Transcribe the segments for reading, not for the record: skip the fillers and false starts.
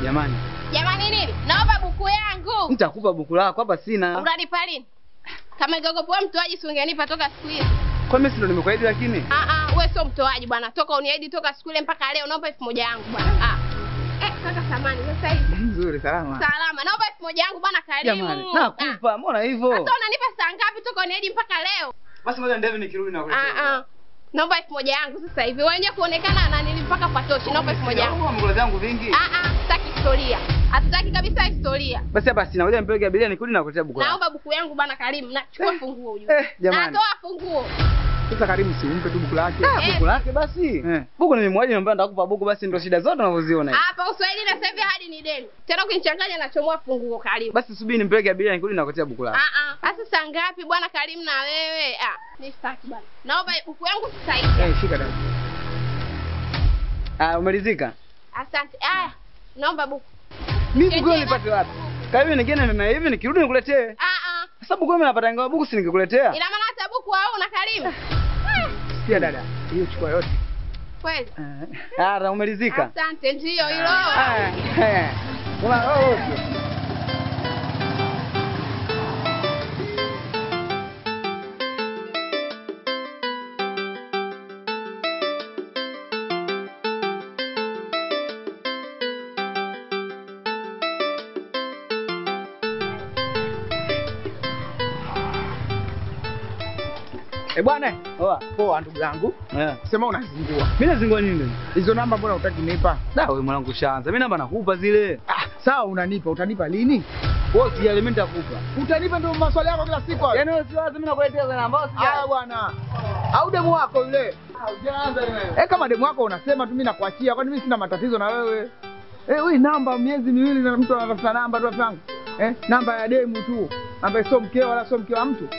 Jamani. Jamani nini? Naomba buku yangu. Nitakupa buku lako hapa sina. Unanipa lini? Kama ingeogopa mtoaji si ungenipa toka siku hiyo. Kwa mimi ndio nimekuahidi lakini. Wewe sio mtoaji bwana. Toka uniahidi toka siku ile mpaka leo naomba 1000 yangu bwana. Kaka samani sasa hivi. Nzuri salama. Salama. Naomba 1000 yangu bwana karibu. Jamani, nakupa. Mbona hivyo? Sasa unanipa saa ngapi toka uniahidi mpaka leo? Basi ngoja ndevu nikirudi na kuletea. Naomba 1000 yangu sasa hivi. Wewe wenyewe kuonekana ananili mpaka patoshi. Naomba 1000 yangu. Mbona zangu vingi? Sitaki historia. Hatutaki kabisa historia. Basi hapa sina ngoja nipeleke abiria nikirudi na kuletea buku lako. Naomba buku yangu bwana Karimu. Nachukua funguo ujue. Jamani. Natoa funguo. Sasa Karimu si umpe tu buku lake. Buku lake basi. Buku nimemwaje niambia nitakupa buku basi ndio shida zote unazoziona hizi. Hapa Uswahili na sasa hivi hadi ni deni. Tena ukinichanganya nachomoa funguo Karimu. Basi subiri nimpeleke abiria nikirudi na kuletea buku lako. Sasa saa ngapi bwana Karimu na wewe? Ni sitaki bwana. Naomba buku yangu sasa hivi. Shika dada. Umeridhika? Asante. Naomba buku. Mimi buku nipate wapi? Karibu ningine na hivi nikirudi nikuletee. Sasa buku mimi napata ingawa buku si ningekuletea. Ina maana hata buku hauna Karimu. Sikia dada, hiyo chukua yote. Kweli? Umeridhika? Asante ndio hilo. Bwana, poa ndugu yangu. Sema unazingua. Mimi nazingua nini? Hizo namba mbona hutaki nipa? Wewe mwanangu shaanza. Mimi namba nakupa zile. Sawa unanipa, utanipa lini? Wewe usijali mimi nitakupa. Utanipa ndio maswali yako kila siku. Yaani wewe si lazima mimi nakuletea zile namba usijali. Bwana. Au demu wako yule? Hujaanza wewe. Kama demu wako unasema tu mimi nakuachia, kwani mimi sina matatizo na wewe? Wewe namba miezi miwili na mtu anatafuta namba tu afangu. Namba ya demu tu. Namba sio mkeo wala sio mke wa mtu.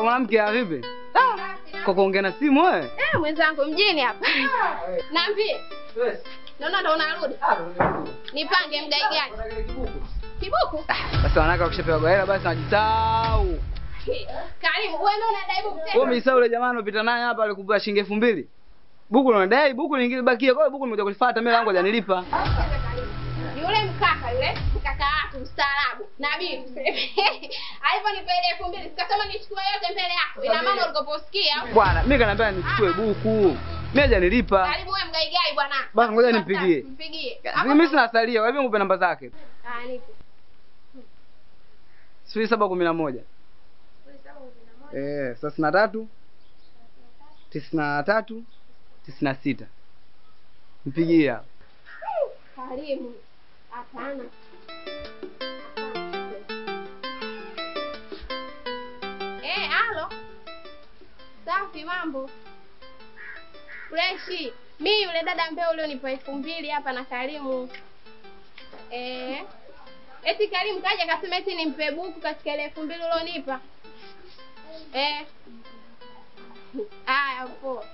Mwanamke vipi? Kwa kuongea na simu wewe? Mwenzangu mjini hapa. Naambie. Naona ndo unarudi. Nipange mdai gani? Kibuku? Basi wanaka ukishapewa hela basi najisahau. Karimu, wewe ndio unadai buku tena. Wewe umesahau yule jamaa unapita naye hapa alikupa shilingi 2000. Buku unadai, buku lingine bakia. Kwa hiyo buku nimekuja kulifuata mimi langu hajanilipa. Yule mkaka wako mstaarabu. Nabii. Aliponipa ile 2000, sikasema nichukue yote mbele yako. Ina maana ulikoposikia. Bwana, mimi kaniambia nichukue buku. Mimi hajanilipa. Karibu wewe mgaigai bwana. Basi ngoja nimpigie. Mpigie. Mimi sina salia, kwa hivyo ngupe namba zake. Nipe. 0711. 33 93 96. Mpigia. Karimu. Hapana. Halo. Safi mambo. Freshi. Mimi yule dada ambaye ulionipa 2000 hapa na Karimu. Eti Karimu kaja akasema eti nimpe buku katika ile 2000 ulionipa. Haya poa.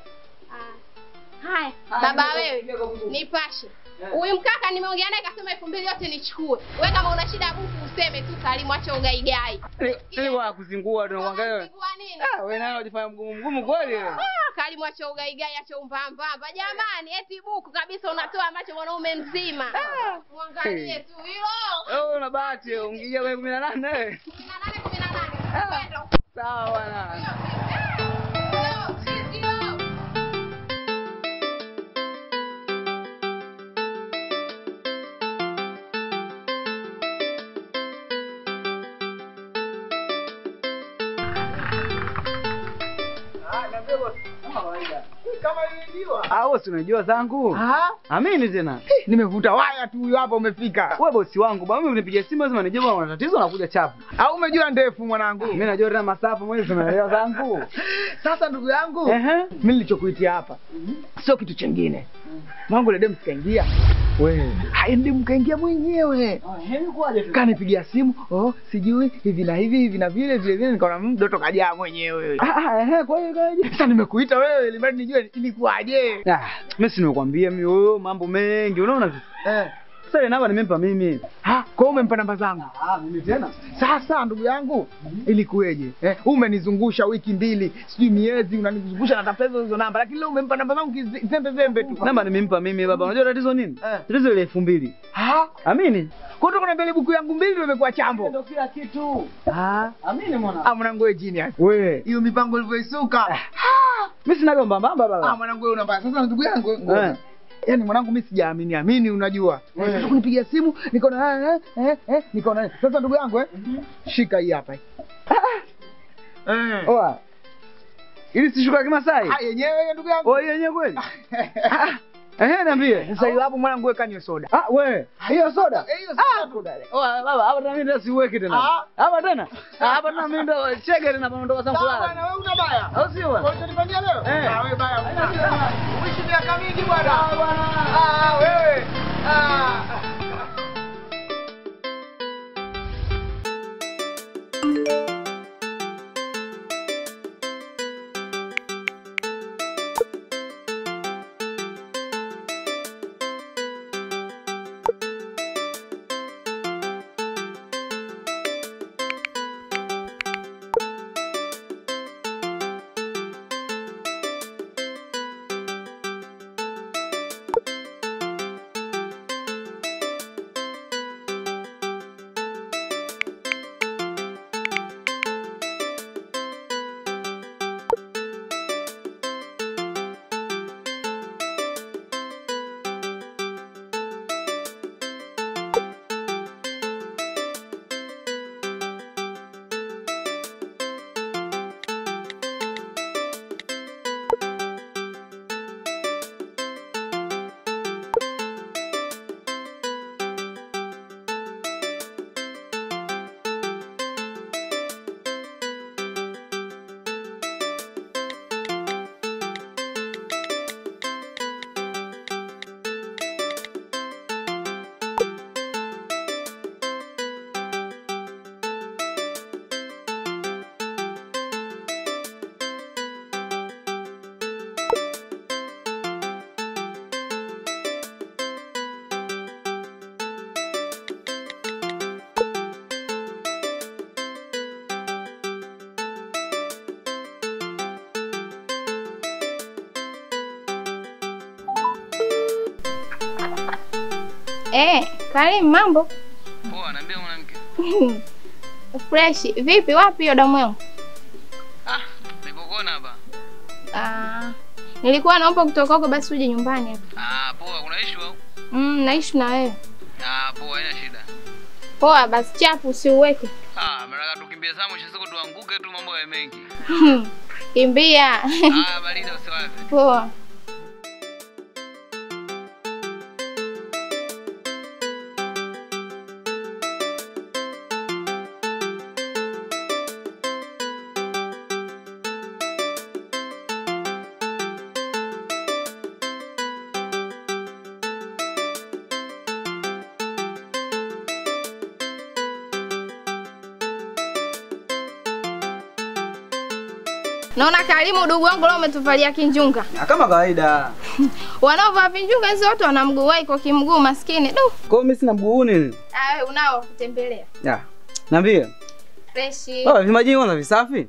Haya, baba wewe, nipashe. Huyu mkaka nimeongea naye akasema 2000 yote nichukue. Wewe kama una shida buku useme tu Karimu acha ugaigai. Wewe kuzingua ndio uangalie. Kuzingua nini? Wewe nayo unajifanya mgumu kweli wewe. Karimu acha ugaigai acha umbambamba. Jamani, eti buku kabisa unatoa macho mwanaume mzima. Muangalie tu hilo. Wewe una bahati ungia wewe 18. 18. Sawa bwana. Kama ilijua. Wewe si unajua zangu? Amini tena. Nimevuta waya tu huyo hapa umefika. Wewe bosi wangu, bwana mimi unipigia simu lazima nijue una tatizo nakuja chapu. Au umejua ndefu mwanangu? Mimi najua tena masafa mwenyewe unaelewa zangu. Sasa ndugu yangu, mimi nilichokuitia hapa sio kitu kingine. Mwangu ile demu sikaingia. Wewe, haendi mkaingia mwenyewe. Kanipigia simu, sijui hivi na hivi na vile nikaona mdoto kajaa mwenyewe. Kwa hiyo sasa nimekuita wewe ili mradi nijue ilikuwaje. Mimi si nimekwambia mimi mambo mengi unaona vipi? Sasa ile namba nimempa mimi. Kwa hiyo umempa namba zangu? Mimi tena. Sasa ndugu yangu, ilikuweje? Umenizungusha wiki 2, sijui miezi unanizungusha na tafuta hizo namba, lakini leo umempa namba zangu kizembe tu. Namba nimempa mimi baba. Unajua tatizo nini? Tatizo ile 2000. Amini. Kwa hiyo kuna buku yangu 2 ndio imekuwa chambo. Ndio kila kitu. Amini mwana. Mwanangu wewe genius. Wewe. Hiyo mipango ilivyoisuka. Mimi sina gomba mbamba baba. Mwanangu wewe unambaya. Sasa ndugu yangu yaani mwanangu mimi sijaamini unajua. Sasa kunipigia simu nikaona nikaona sasa ndugu yangu shika hii hapa. Oa. Ili sishuka Kimasai? Yenyewe ndugu yangu. Yenyewe kweli? Niambie. Sasa hiyo hapo mwanangu wewe kanywe soda. Wewe. Hiyo soda? Hiyo soda. Baba, hapa tena mimi siweke tena. Hapa tena. Hapa tena mimi ndo chege tena naondoka zangu kulala. Bwana wewe una baya. Au sio bwana? Utanifanyia leo? Wewe baya. Uishi miaka mingi bwana. Wewe. Karimu mambo? Poa, naambia mwanamke. Fresh. Vipi wapi hiyo damu yangu? Nilipokona hapa. Nilikuwa naomba kutoka huko basi uje nyumbani hapa. Poa, kuna issue au? Naishi na wewe. Poa, haina shida. Poa, basi chapu usiuweke. Mara tukimbia sana mwisho siku tuanguke tu mambo ya mengi. Kimbia. Barida usiwaze. Poa. Naona Karimu ndugu wangu leo umetuvalia kinjunga. Kama kawaida. Wanaovaa vinjunga hizo watu wana mguu wai kwa kimguu maskini. Kwa hiyo mimi sina mguu nini? Wewe unao kutembelea. Niambie. Fresh. Vimaji kwanza visafi?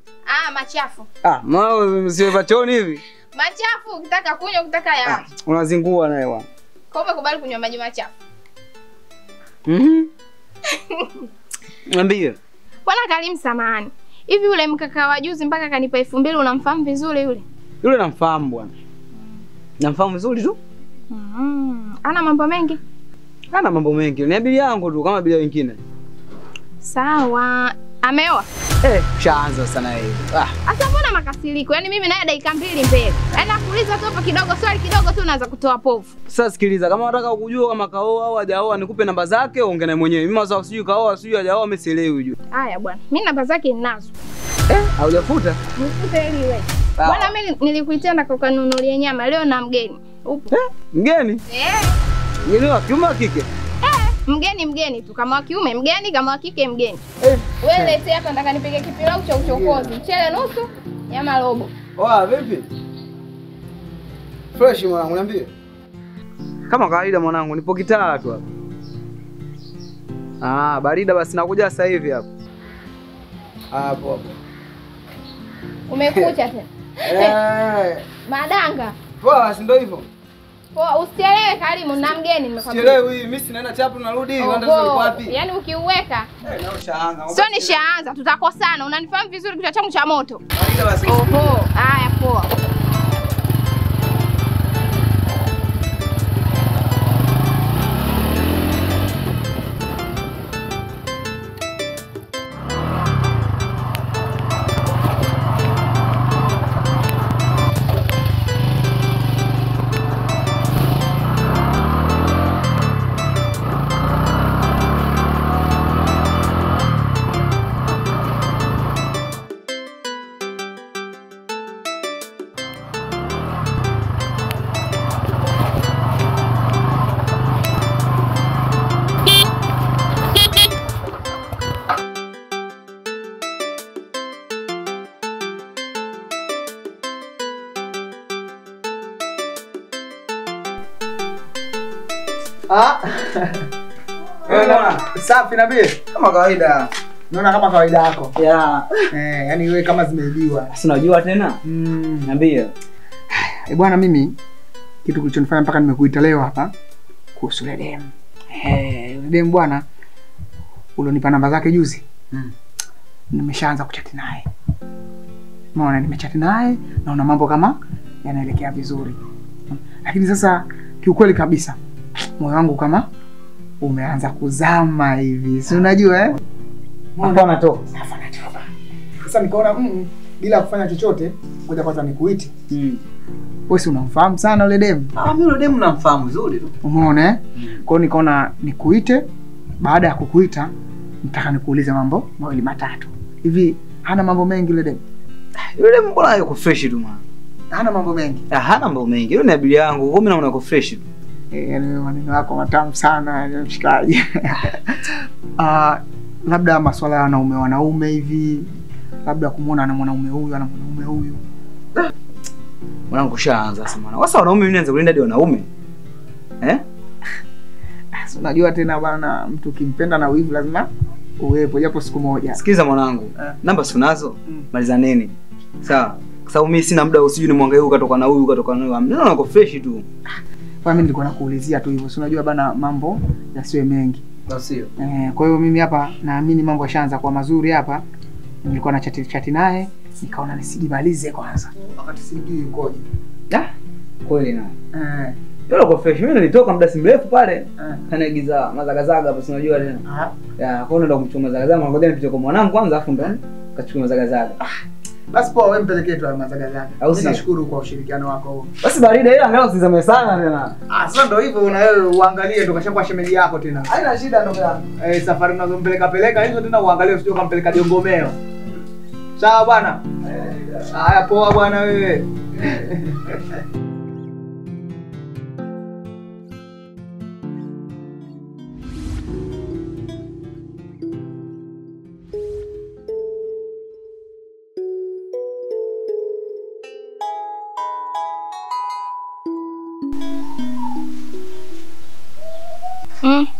Machafu. Mao sio vachoni hivi. Machafu ukitaka kunywa ukitaka ya. Unazingua naye bwana. Kwa hiyo kubali kunywa maji machafu. Niambie. Bwana Karimu samahani. Hivi yule mkaka wa juzi mpaka kanipa 2000 unamfahamu vizuri yule? Yule namfahamu bwana. Namfahamu vizuri tu. Ana mambo mengi? Ana mambo mengi. Ni abiria yangu tu kama abiria wengine. Sawa. Ameoa? Shaanza sana hivi. Asa mbona makasiriko? Yaani mimi naye dakika 2 mbele. Yaani nakuuliza tu hapo kidogo swali kidogo tu unaanza kutoa povu. Sasa sikiliza, kama unataka kujua kama kaoa au hajaoa nikupe namba zake ongea naye mwenyewe. Mimi sasa sijui kaoa sijui hajaoa mimi sielewi hujue. Haya bwana. Mimi namba zake ninazo. Haujafuta? Nifute ili wewe. Bwana mimi nilikuitia na kukanunulia nyama leo na mgeni. Upo? Mgeni? Mgeni wa kiume wa kike? Mgeni tu, kama wa kiume mgeni, kama wa kike mgeni. Wewe lete hapa, nataka nipige kipilau cha uchokozi. Mchele nusu, nyama robo. Oa, vipi? Fresh mwanangu, niambie. Kama kawaida mwanangu, nipo kitaa tu hapa. Barida basi nakuja sasa hivi hapa. Hapo. Umekucha tena. Madanga. Poa, si ndio hivyo? Poa, usichelewe Karimu, na mgeni nimekwambia. Sichelewi, mimi sinaenda chapu narudi, unaenda ziko wapi? Yaani ukiuweka. Na ushaanza. Sio nishaanza, tutakosana. Unanifahamu vizuri, kichwa changu cha moto. Barida basi. Haya poa. Safi na bie. Kama kawaida. Naona kama kawaida yako. Yeah. Yani wewe kama zimeibiwa. Si unajua tena? Niambie. Bwana mimi kitu kilichonifanya mpaka nimekuita leo hapa kuhusu ile dem. Dem bwana ulionipa namba zake juzi. Nimeshaanza kuchati naye. Umeona nimechati naye naona mambo kama yanaelekea vizuri. Lakini sasa kiukweli kabisa moyo wangu kama umeanza kuzama hivi. Si unajua Mambo yanatoka. Sasa nikaona bila kufanya chochote ngoja kwanza nikuite. Wewe si unamfahamu sana yule dem? Mimi yule dem namfahamu vizuri tu. Umeona Kwa hiyo nikaona nikuite, baada ya kukuita nataka nikuulize mambo mawili matatu. Hivi hana mambo mengi yule dem? Yule dem mbona yuko fresh tu mwana? Hana mambo mengi. Hana mambo mengi. Yule ni abiria yangu, mimi naona yuko fresh tu. Yaani maneno yako matamu sana mshikaji. Labda masuala ya wanaume hivi, labda kumuona na mwanaume huyu na mwanaume huyu. Mwanangu kushaanza sasa mwana. Sasa wanaume mimi naanza kulinda hadi wanaume. Unajua tena bana, mtu kimpenda na wivu lazima uwepo japo siku moja. Sikiza mwanangu, namba si unazo? Malizaneni. Sawa. Kwa sababu mimi sina muda usijui ni mwangalie ukatoka na huyu ukatoka na huyu. Mimi niko fresh tu. Kwa mimi nilikuwa nakuulizia tu hivyo. Si unajua bana mambo yasiwe mengi. Sio. Kwa hiyo mimi hapa naamini mambo yashaanza kwa mazuri hapa. Nilikuwa na chati naye, nikaona nisijimalize kwanza. Wakati sijui yukoje. Kweli na. Yule uko fresh. Mimi nilitoka muda si mrefu pale. Kanaigiza mazagazaga hapo si unajua tena. Kwa hiyo ndo kumchoma mazagazaga, ngoja nipite kwa mwanangu kwanza afu ndo kachukua mazagazaga. Basi poa, wewe mpelekee tu mazagazaga. Nashukuru kwa ushirikiano wako huo. Basi barida ile angalau usizame sana tena. Sasa ndo hivyo na wewe uangalie ndo kashakuwa shemeji yako tena. Haina shida ndugu yangu. Safari unazompeleka hizo tena uangalie usije ukampeleka Jongomeo. Sawa bwana? Haya poa bwana wewe.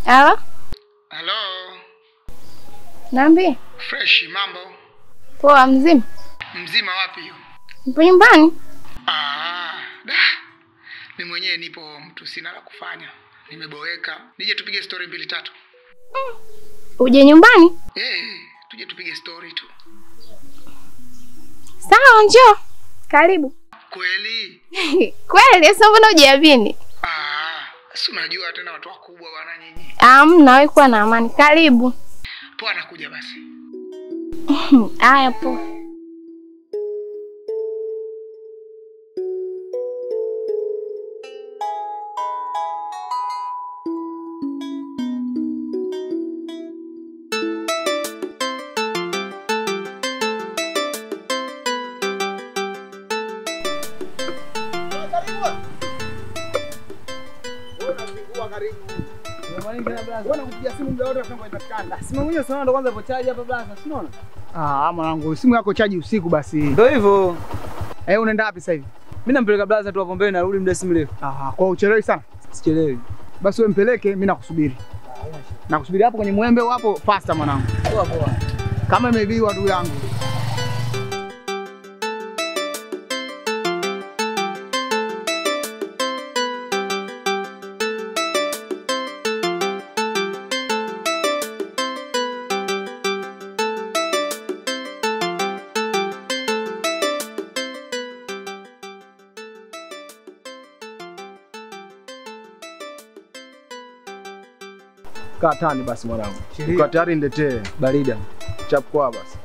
Halo? Halo. Niambie. Fresh mambo. Poa mzima? Mzima wapi hiyo? Nipo nyumbani. Mimi mwenyewe nipo mtu sina la kufanya. Nimeboeka. Nije tupige story 2-3. Uje nyumbani? Tuje tupige story tu. Sawa njoo. Karibu. Kweli? Kweli, sasa mbona hujiamini? Si unajua tena watu wakubwa bwana nyinyi. Hamna, wewe kuwa na amani. Karibu. Poa nakuja basi. Haya poa. kwa karibu. Jamani kana blaza. Wewe unakupigia simu muda wote unafanyaje patikana? Simu mwenyewe sana ndo kwanza ipo charge hapa blaza, si unaona? Mwanangu, simu yako chaji usiku basi. Ndio hivyo. Unaenda wapi sasa hivi? Mimi nampeleka blaza tu hapo mbele narudi muda si mrefu. Kwa uchelewi sana. Sichelewi. Basi wewe mpeleke, mimi nakusubiri. Nakusubiri hapo kwenye mwembe hapo faster mwanangu. Poa poa. Kama imeibiwa ndugu yangu. Kaa tani basi mwanangu. Uko tayari niletee Barida. chapkwa basi.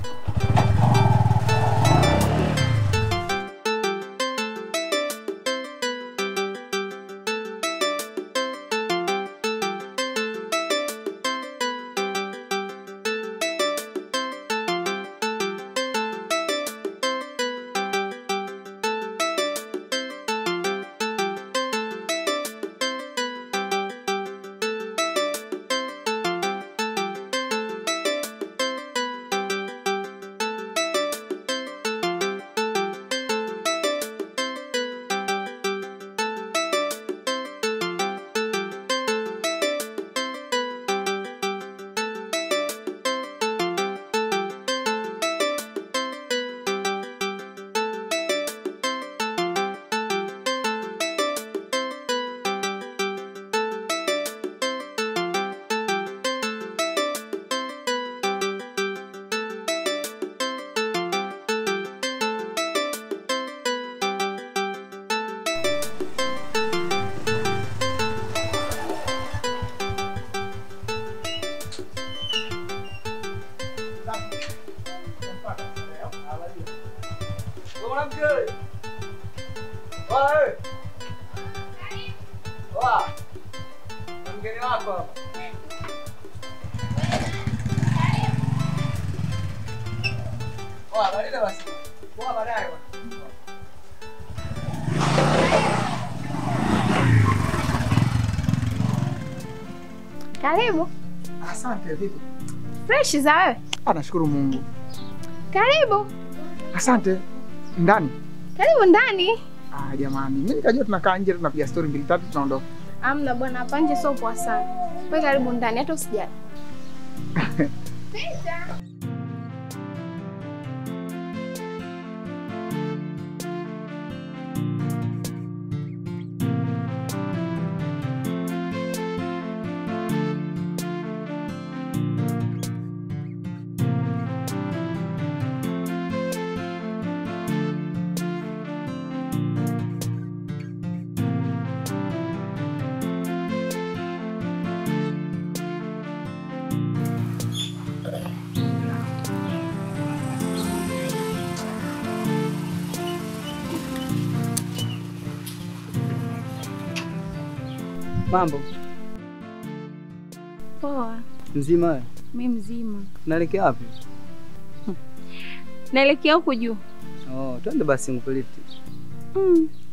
Mgeni wako hapa. Barida basi. Baadaye bwana. Karibu. Asante, vipi? Fresh za wewe? Nashukuru Mungu. Karibu. Asante. Ndani? Karibu ndani. Jamani, mimi nikajua tunakaa nje tunapiga story 2-3 tunaondoka. Amna bwana, hapa nje sio poa sana. Wewe karibu ndani hata usijali. Pita. Mambo. Poa. Mzima wewe? Mimi mzima. Naelekea wapi? Naelekea huko juu. Twende basi nikupeleke.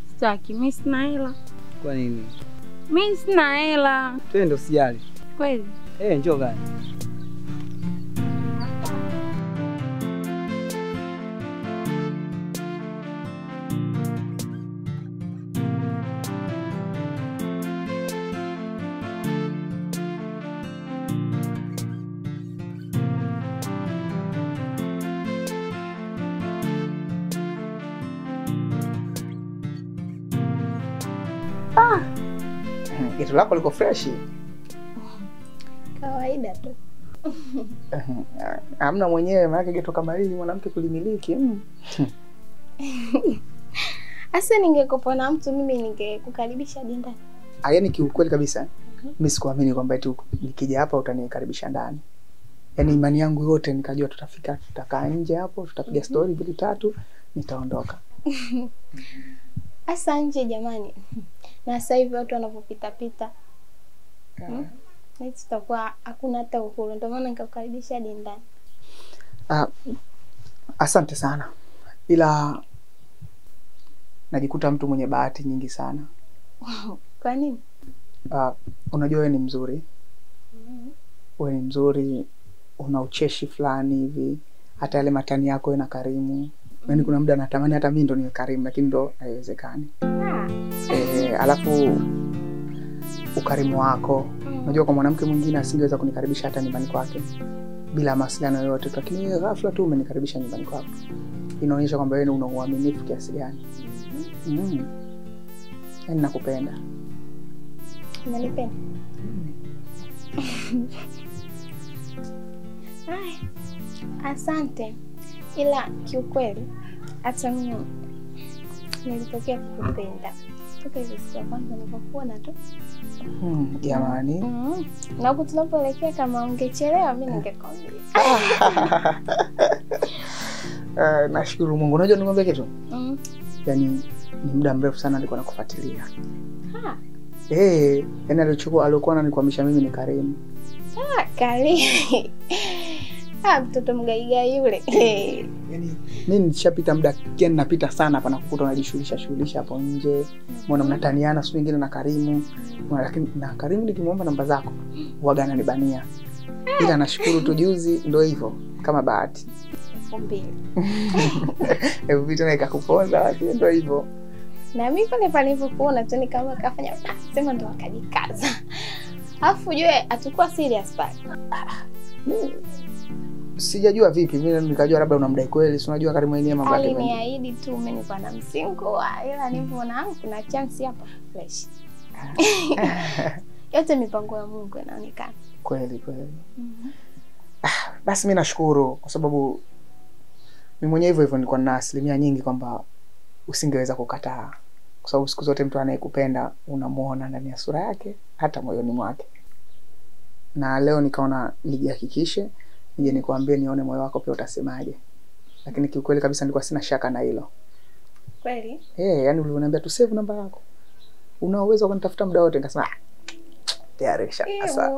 Sitaki, mimi sina hela. Kwa nini? Mimi sina hela. Twende usijali. Kweli? Njoo gani? Geto lako liko fresh. Kawaida tu. Hamna mwenyewe maana geto kama hili mwanamke kulimiliki. Asa ningekupa na mtu mimi ningekukaribisha ndani. Yaani kiukweli kabisa. Mimi sikuamini kwamba eti nikija hapa utanikaribisha ndani. Yaani imani yangu yote nikajua tutafika, tutakaa nje hapo, tutapiga story 2-3, nitaondoka. Asa nje jamani. Na sasa hivi watu wanapopita pita. Nisi tutakuwa hakuna hata uhuru. Ndio maana nikakukaribisha ndani. Asante sana. Ila najikuta mtu mwenye bahati nyingi sana. Kwa nini? Unajua wewe ni mzuri. Wewe ni mzuri, una ucheshi fulani hivi. Hata yale matani yako yana karimu. Yaani kuna muda natamani hata mimi ndo niwe karimu lakini ndo haiwezekani. Alafu ukarimu wako. Unajua kwa mwanamke mwingine asingeweza kunikaribisha hata nyumbani kwake bila mawasiliano yoyote, lakini ghafla tu umenikaribisha nyumbani kwako. Inaonyesha kwamba wewe una uaminifu kiasi gani. Yaani nakupenda. Unanipenda? Asante. Ila kiukweli hata mimi nilitokea kukupenda. Toka hizo siku ya kwanza nilipokuona tu. Jamani. Na huko tunapoelekea kama ungechelewa mimi ningekwambia. Nashukuru Mungu. Unajua nikwambia kitu? Yaani ni muda mrefu sana nilikuwa nakufuatilia. Yaani alikuwa ananikwamisha mimi ni Karimu. Karimu. Mtoto mgaigai yule. Yaani mimi nishapita muda gani napita sana hapa nakukuta unajishughulisha hapo nje. Mbona mnataniana siku nyingine na Karimu. Lakini na Karimu nikimwomba namba zako huaga ananibania. Ila nashukuru tu juzi ndio hivyo kama bahati. 2000. Vitu nikakuponza ndio hivyo. Na mimi pale nilipokuona tu kama kafanya sema ndo akajikaza. Alafu ujue atakuwa serious pale. Sijajua vipi, mimi nikajua labda unamdai kweli, si unajua Karimu yenyewe mambo yake. Aliniahidi tu mimi niko na msingo, ila nilipoona kuna chance hapa fresh. Yote mipango ya Mungu inaonekana. Kweli. Basi mimi nashukuru kwa sababu mimi mwenyewe hivyo nilikuwa na asilimia nyingi kwamba usingeweza kukataa. Kwa sababu siku zote mtu anayekupenda unamuona ndani ya sura yake hata moyoni mwake. Na leo nikaona nijihakikishe, nije nikwambie nione moyo wako pia utasemaje. Lakini kiukweli kabisa nilikuwa sina shaka na hilo. Kweli? Yaani ulioniambia tu save namba yako. Una uwezo kunitafuta muda wote, nikasema tayari sasa.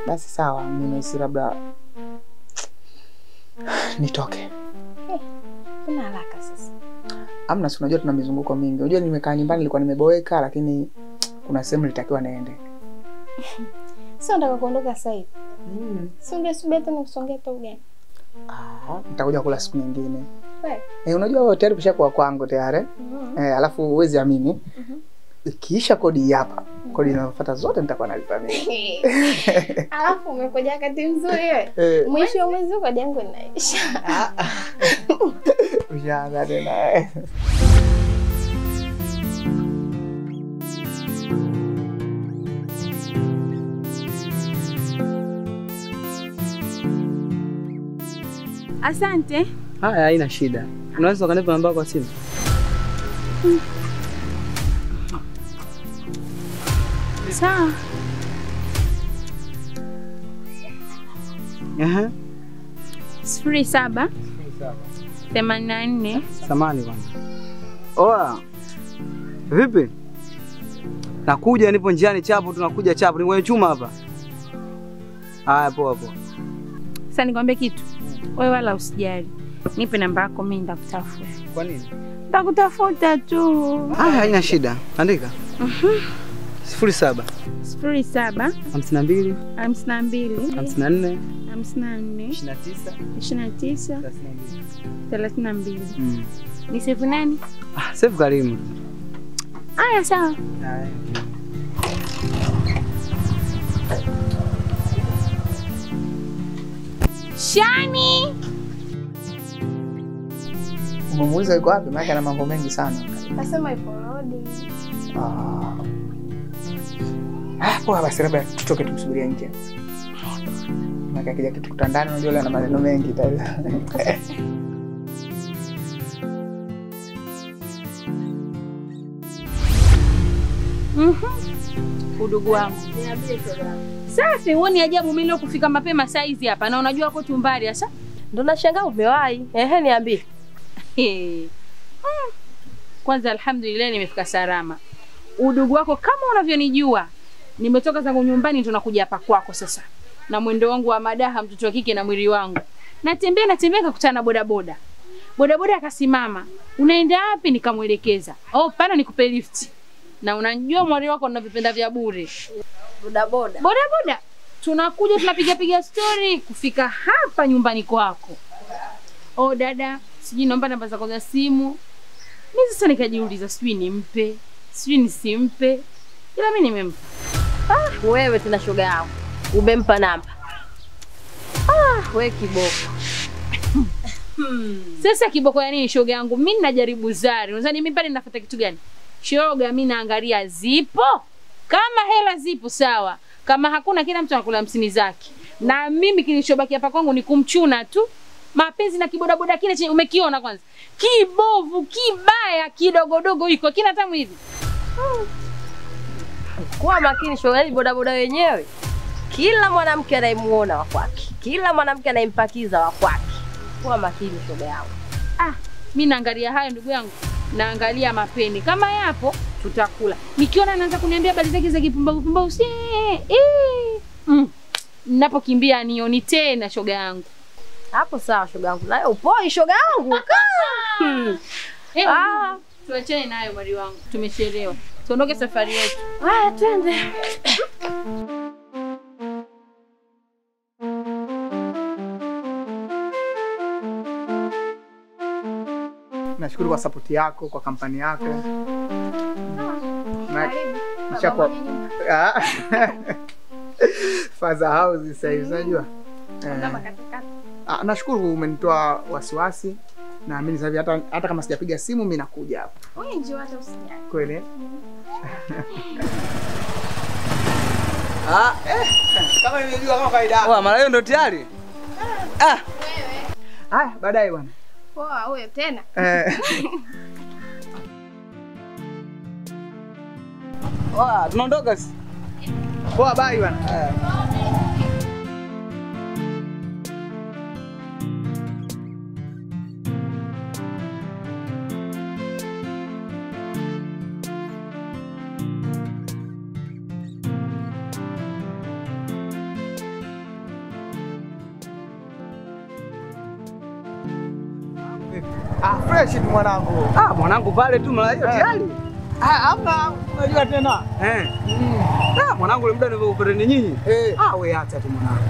Basi sawa, mimi labda nitoke. Kuna haraka sasa. Amna, si unajua tuna mizunguko mingi. Unajua nimekaa nyumbani nilikuwa nimeboeka lakini kuna sehemu nilitakiwa niende. Sio nataka kuondoka sasa hivi. Sungesubiri tena kusongea tu gani? Nitakuja kula siku nyingine. Kweli? Unajua wewe tayari kishakuwa kwangu tayari. Alafu uwezi amini. Ikiisha kodi hapa, kodi inayofuata zote nitakuwa nalipa mimi. Alafu umekuja wakati mzuri wewe. Mwisho wa mwezi kodi yangu inaisha. Ushaanza tena. Asante. Haya, haina shida. Unaweza kunipa namba kwa simu? Sawa. 07 84. Samani kwanza. Oa. Vipi? Nakuja, nipo njiani chapo, tunakuja chapo. Ni kwenye chuma hapa. Haya, poa. Sasa nikwambie kitu. Wewe wala usijali. Nipe namba yako mimi nitakutafuta. Kwa nini? Nitakutafuta tu. Haina shida. Andika. 07 52 54 29 32. Ni save nani? Save Karimu. Aya, sawa. Shani. Umemuuliza yuko wapi? Maana ana mambo mengi sana. Nasema ipo road. Poa basi labda tutoke tumsubirie nje. Maana kija kitu kutandana unajua ana maneno mengi tayari. Udugu wangu. Niambie programu. Safi, uone ajabu mimi leo kufika mapema saa hizi hapa na unajua uko tumbali sasa. Ndio nashangaa umewahi. Niambie. Kwanza alhamdulillah nimefika salama. Udugu wako kama unavyonijua. Nimetoka zangu nyumbani tunakuja hapa kwako sasa. Na mwendo wangu wa madaha mtoto wa kike na mwili wangu. Natembea nikakutana na bodaboda. Bodaboda akasimama. Unaenda wapi? Nikamuelekeza. Pana nikupe lift. Na unajua mwari wako ninavipenda vya bure. Boda boda. Boda boda. Tunakuja tunapiga story kufika hapa nyumbani kwako. Oh dada, sijui naomba namba zako za simu. Mimi sasa nikajiuliza sijui nimpe, sijui nisimpe. Ila mimi nimempa. Wewe tena shoga yangu. Umempa namba. Wewe kiboko. Sasa kiboko ya nini shoga yangu? Mimi najaribu zari. Unadhani mimi pale ninafuata kitu gani? Shoga mimi naangalia zipo. Kama hela zipo sawa. Kama hakuna kila mtu anakula 50 zake. Na mimi kilichobaki hapa kwangu ni kumchuna tu. Mapenzi na kibodaboda kile chenye umekiona kwanza. Kibovu, kibaya, kidogodogo iko kina tamu hivi. Kuwa makini shoga, bodaboda wenyewe. Kila mwanamke anayemuona wa kwake. Kila mwanamke anayempakiza wa kwake. Kuwa makini shoga yangu. Mimi naangalia hayo ndugu yangu. Naangalia mapeni. Kama yapo tutakula. Nikiona anaanza kuniambia habari zake za kipumbavu ninapokimbia nioni tena shoga yangu. Hapo sawa shoga yangu. Nayo upoi shoga yangu. Tuachane nayo mwari wangu. Tumechelewa. Tuondoke safari yetu. Twende. Nashukuru kwa support yako, kwa kampani yako. Karibu. Faza house sasa hivi unajua. Nashukuru umenitoa wasiwasi. Naamini sasa hivi hata kama sijapiga simu mimi nakuja hapa. Wewe njoo hata usijali. Kweli? Kama nimejua kama kawaida. Mara hiyo ndo tayari. Wewe. Haya, baadaye bwana. Poa wewe tena. Tunaondoka sisi. Poa, bye bwana. Fresh tu mwanangu. Mwanangu pale tu mara hiyo tayari. Hamna, unajua tena. Mwanangu ile muda nilipokupata ni nyinyi. Wewe acha tu mwanangu.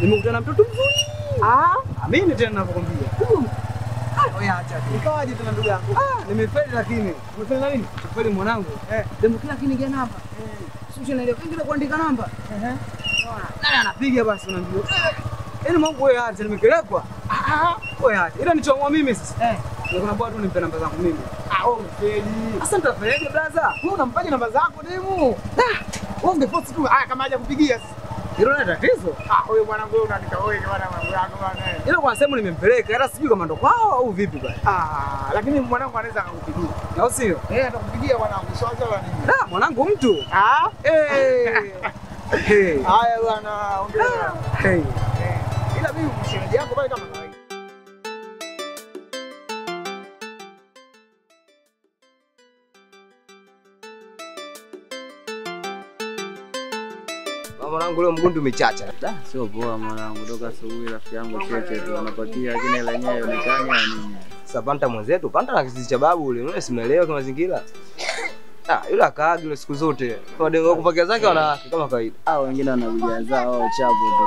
Nimekutana na mtoto mzuri. Mimi tena ninakwambia. Wewe acha tu. Nikawaje tena ndugu yangu? Nimefeli lakini. Umefanya nini? Nimefeli mwanangu. Demu kila kinigia namba. Sio naelewa kingine kuandika namba. Nani anapiga basi unajua. Yaani Mungu wewe acha nimekelekwa. Wewe acha. Ila nichomwa mimi sasa. Ndio kuna bwana tu nimpe namba zangu mimi. Umefeli. Sasa nitafanyaje brother? Wewe unampaje namba zako demu? Wewe ungepost tu kama haja kupigia sasa. Hilo ni tatizo. Wewe mwanangu wewe unaandika wewe bwana mambo yako bwana. Ila kwa sehemu nimempeleka hata sijui kama ndo kwao au vipi bwana. Lakini mwanangu anaweza akakupigia. Au sio? Atakupigia mwanangu. Sio wala nini? Mwanangu mtu. Haya bwana, ongea. Ila mimi mshemeji yako pale kama kawaida. Mwanangu leo mgundu umechacha. Sio poa mwanangu, toka asubuhi rafiki yangu cheche tu anapatia lakini hela yenyewe haionekani nini. Sasa Panta mwenzetu, Panta na kizizi cha babu ule, wewe simuelewa kama mazingira. Yule akaagi yule siku zote. Kwa dengo kupakia zake wanawake kama kawaida. Wengine wanakuja zao chapo tu.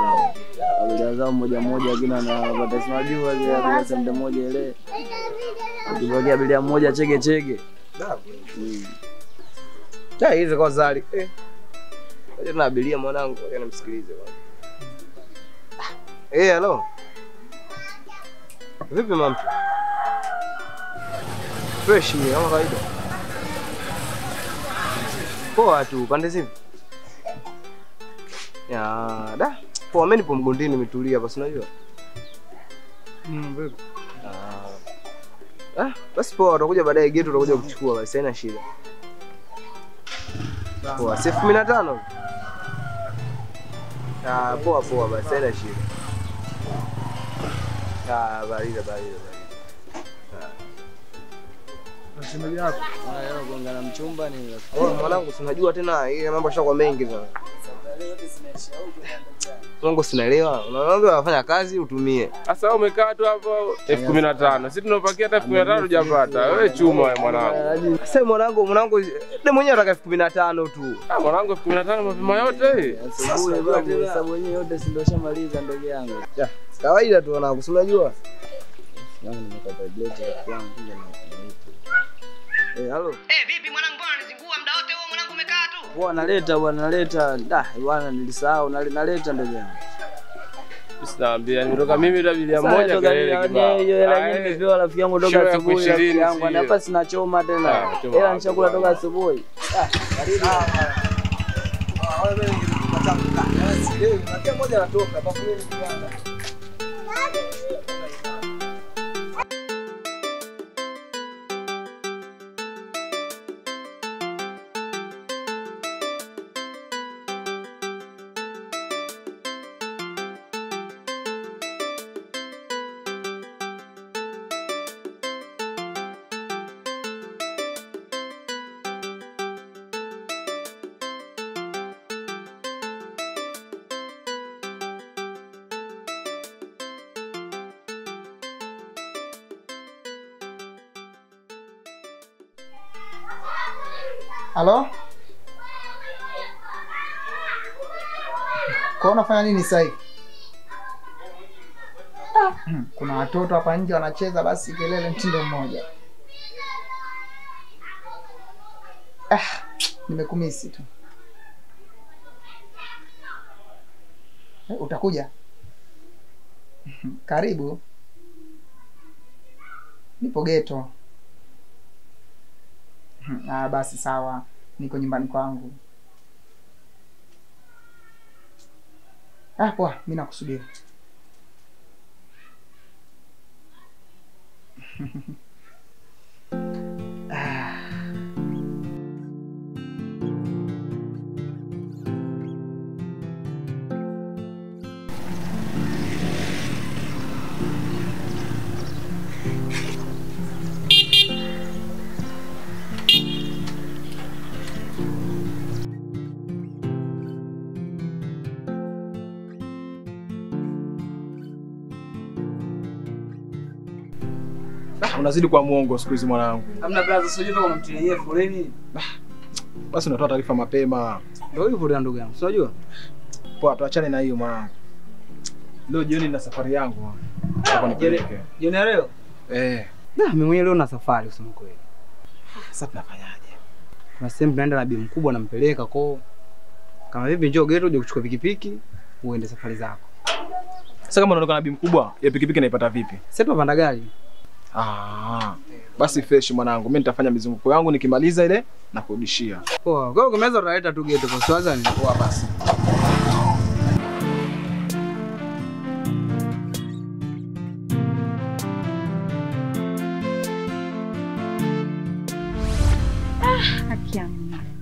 Wanakuja zao moja moja wengine wanapata sinajua ile pesa mda moja ile. Ukibakia bilia moja chege. Hizo kwa zali. Ngoja na abiria mwanangu, ngoja nimsikilize bwana. Hello. Vipi mama? Fresh kama kawaida. Poa tu, pande zipi? Poa, mimi nipo mgondini nimetulia hapa, si unajua? Vipi? Basi poa, utakuja baadaye getu utakuja kuchukua basi, haina shida. Poa, 15,000. Poa basi, haina shida. Barida. Msemaji wako. Kuongana mchumba ni mwanangu, si unajua tena ile mambo yashakuwa mengi sana. Mungu sinaelewa. Unaomba unafanya kazi utumie. Sasa wewe umekaa tu hapo 15,000. Sisi tunapakia hata 15,000 hujapata. Wewe chuma wewe mwanangu. Sasa mwanangu ndiye mwenyewe anataka 15,000 tu. Ah mwanangu 15,000 mapema yote. Asubuhi babu, hesabu wenyewe yote si ndio shamaliza ndugu yangu. Kawaida tu wanangu, si unajua? Yangu nimekata blade yangu ndio na. Halo. Vipi mwanangu, mbona unanizingua muda wote huo mwanangu umekaa tu? Bwana naleta. Bwana nilisahau naleta ndugu yangu. Usinaambia nimetoka mimi bila bilia moja kelele kibao. Hiyo hela nyingi nimepewa rafiki yangu toka asubuhi rafiki yangu. Hapa sina choma tena. Hela nishakula toka asubuhi. Karibu. Wewe unataka moja natoka kwa kweli kwanza. Halo? Kwa unafanya nini sasa hivi? Kuna watoto hapa nje wanacheza, basi kelele mtindo mmoja. Nimekumisi tu. Utakuja? Karibu. Nipo ghetto. Basi sawa. Niko nyumbani kwangu. Poa, mimi nakusubiri. Unazidi kwa muongo siku hizi mwanangu. Hamna brother, sio hivyo kama mtilie yeye foleni. Basi unatoa taarifa mapema. Ndio hivyo ndio ndugu yangu. Unajua? Poa, tuachane na hiyo mwanangu. Leo jioni na safari yangu. Hapo nipeleke. Jioni leo? Mimi mwenyewe leo na safari kusema kweli. Sasa tunafanyaje? Kuna sehemu tunaenda na bi mkubwa nampeleka kwao. Kama vipi njoo ghetto uje kuchukua pikipiki uende safari zako. Sasa kama unaondoka na bi mkubwa, ya pikipiki naipata vipi? Sasa tupanda gari. Basi fresh mwanangu. Mimi nitafanya mizunguko yangu nikimaliza ile na kurudishia. Poa. Kwa hiyo kumeza utaleta tu ghetto kwa swaza ni. Poa basi.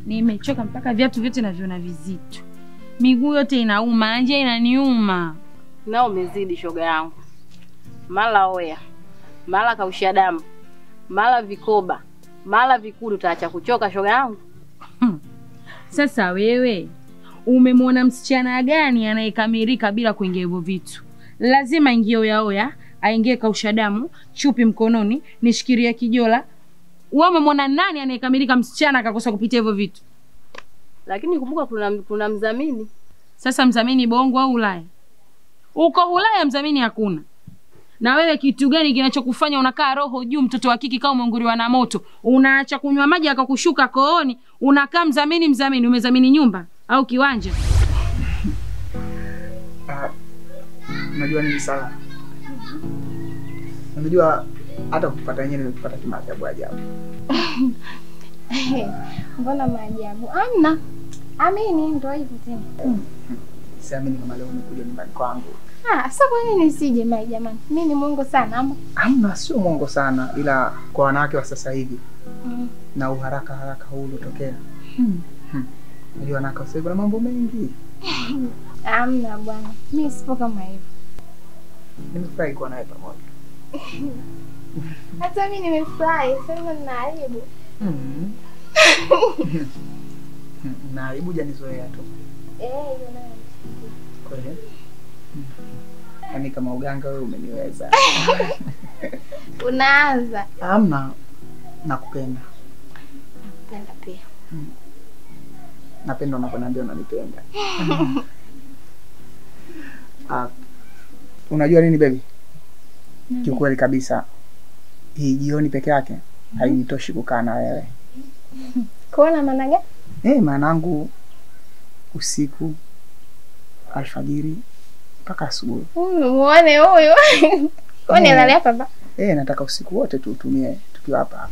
Nimechoka mpaka viatu vyote naviona vizito. Miguu yote inauma, nje inaniuma. Nao umezidi shoga yangu. Mala oya. Mala kausha damu. Mala vikoba. Mala vikudu, utaacha kuchoka shoga yangu. Sasa wewe umemwona msichana gani anayekamilika bila kuingia hivyo vitu? Lazima ingie oya, aingie kausha damu, chupi mkononi, nishikiria kijola. Wewe umemwona nani anayekamilika msichana akakosa kupitia hivyo vitu? Lakini kumbuka kuna mdhamini. Sasa mdhamini Bongo au Ulaya? Uko Ulaya mdhamini hakuna. Na wewe kitu gani kinachokufanya unakaa roho juu mtoto wa kiki kama umeunguriwa na moto? Unaacha kunywa maji akakushuka kooni, unakaa mdhamini, umedhamini nyumba au kiwanja? Unajua nini sawa? Unajua hata kupata yenyewe nimepata kimaajabu ajabu. Mbona maajabu? Amna. Amini ndio hivyo tena. Siamini kama leo umekuja nyumbani kwangu. Sasa kwa nini nisije mai jamani? Mimi ni mwongo sana ama? Hamna, sio mwongo sana, ila kwa wanawake wa sasa hivi na uharaka huu ulotokea. Unajua wanawake wa sasa hivi na mambo mengi. Hamna bwana. Mimi sipo kama hivyo. Nimefurahi kuwa nawe pamoja. Hata mimi nimefurahi, sasa nina aibu. Na aibu janizoea tu. hiyo nayo. Kweli? Yaani kama uganga wewe umeniweza. Unaanza. Hamna, nakupenda. Napenda pia. Napenda unaponiambia unanipenda. Unajua nini baby? Kiukweli kabisa hii jioni peke yake hainitoshi kukaa na wewe. Kuona maana gani? Maanangu usiku, alfajiri mpaka asubuhi. Muone huyu. Kwa nini analia hapa? Nataka usiku wote tuutumie tukiwa hapa.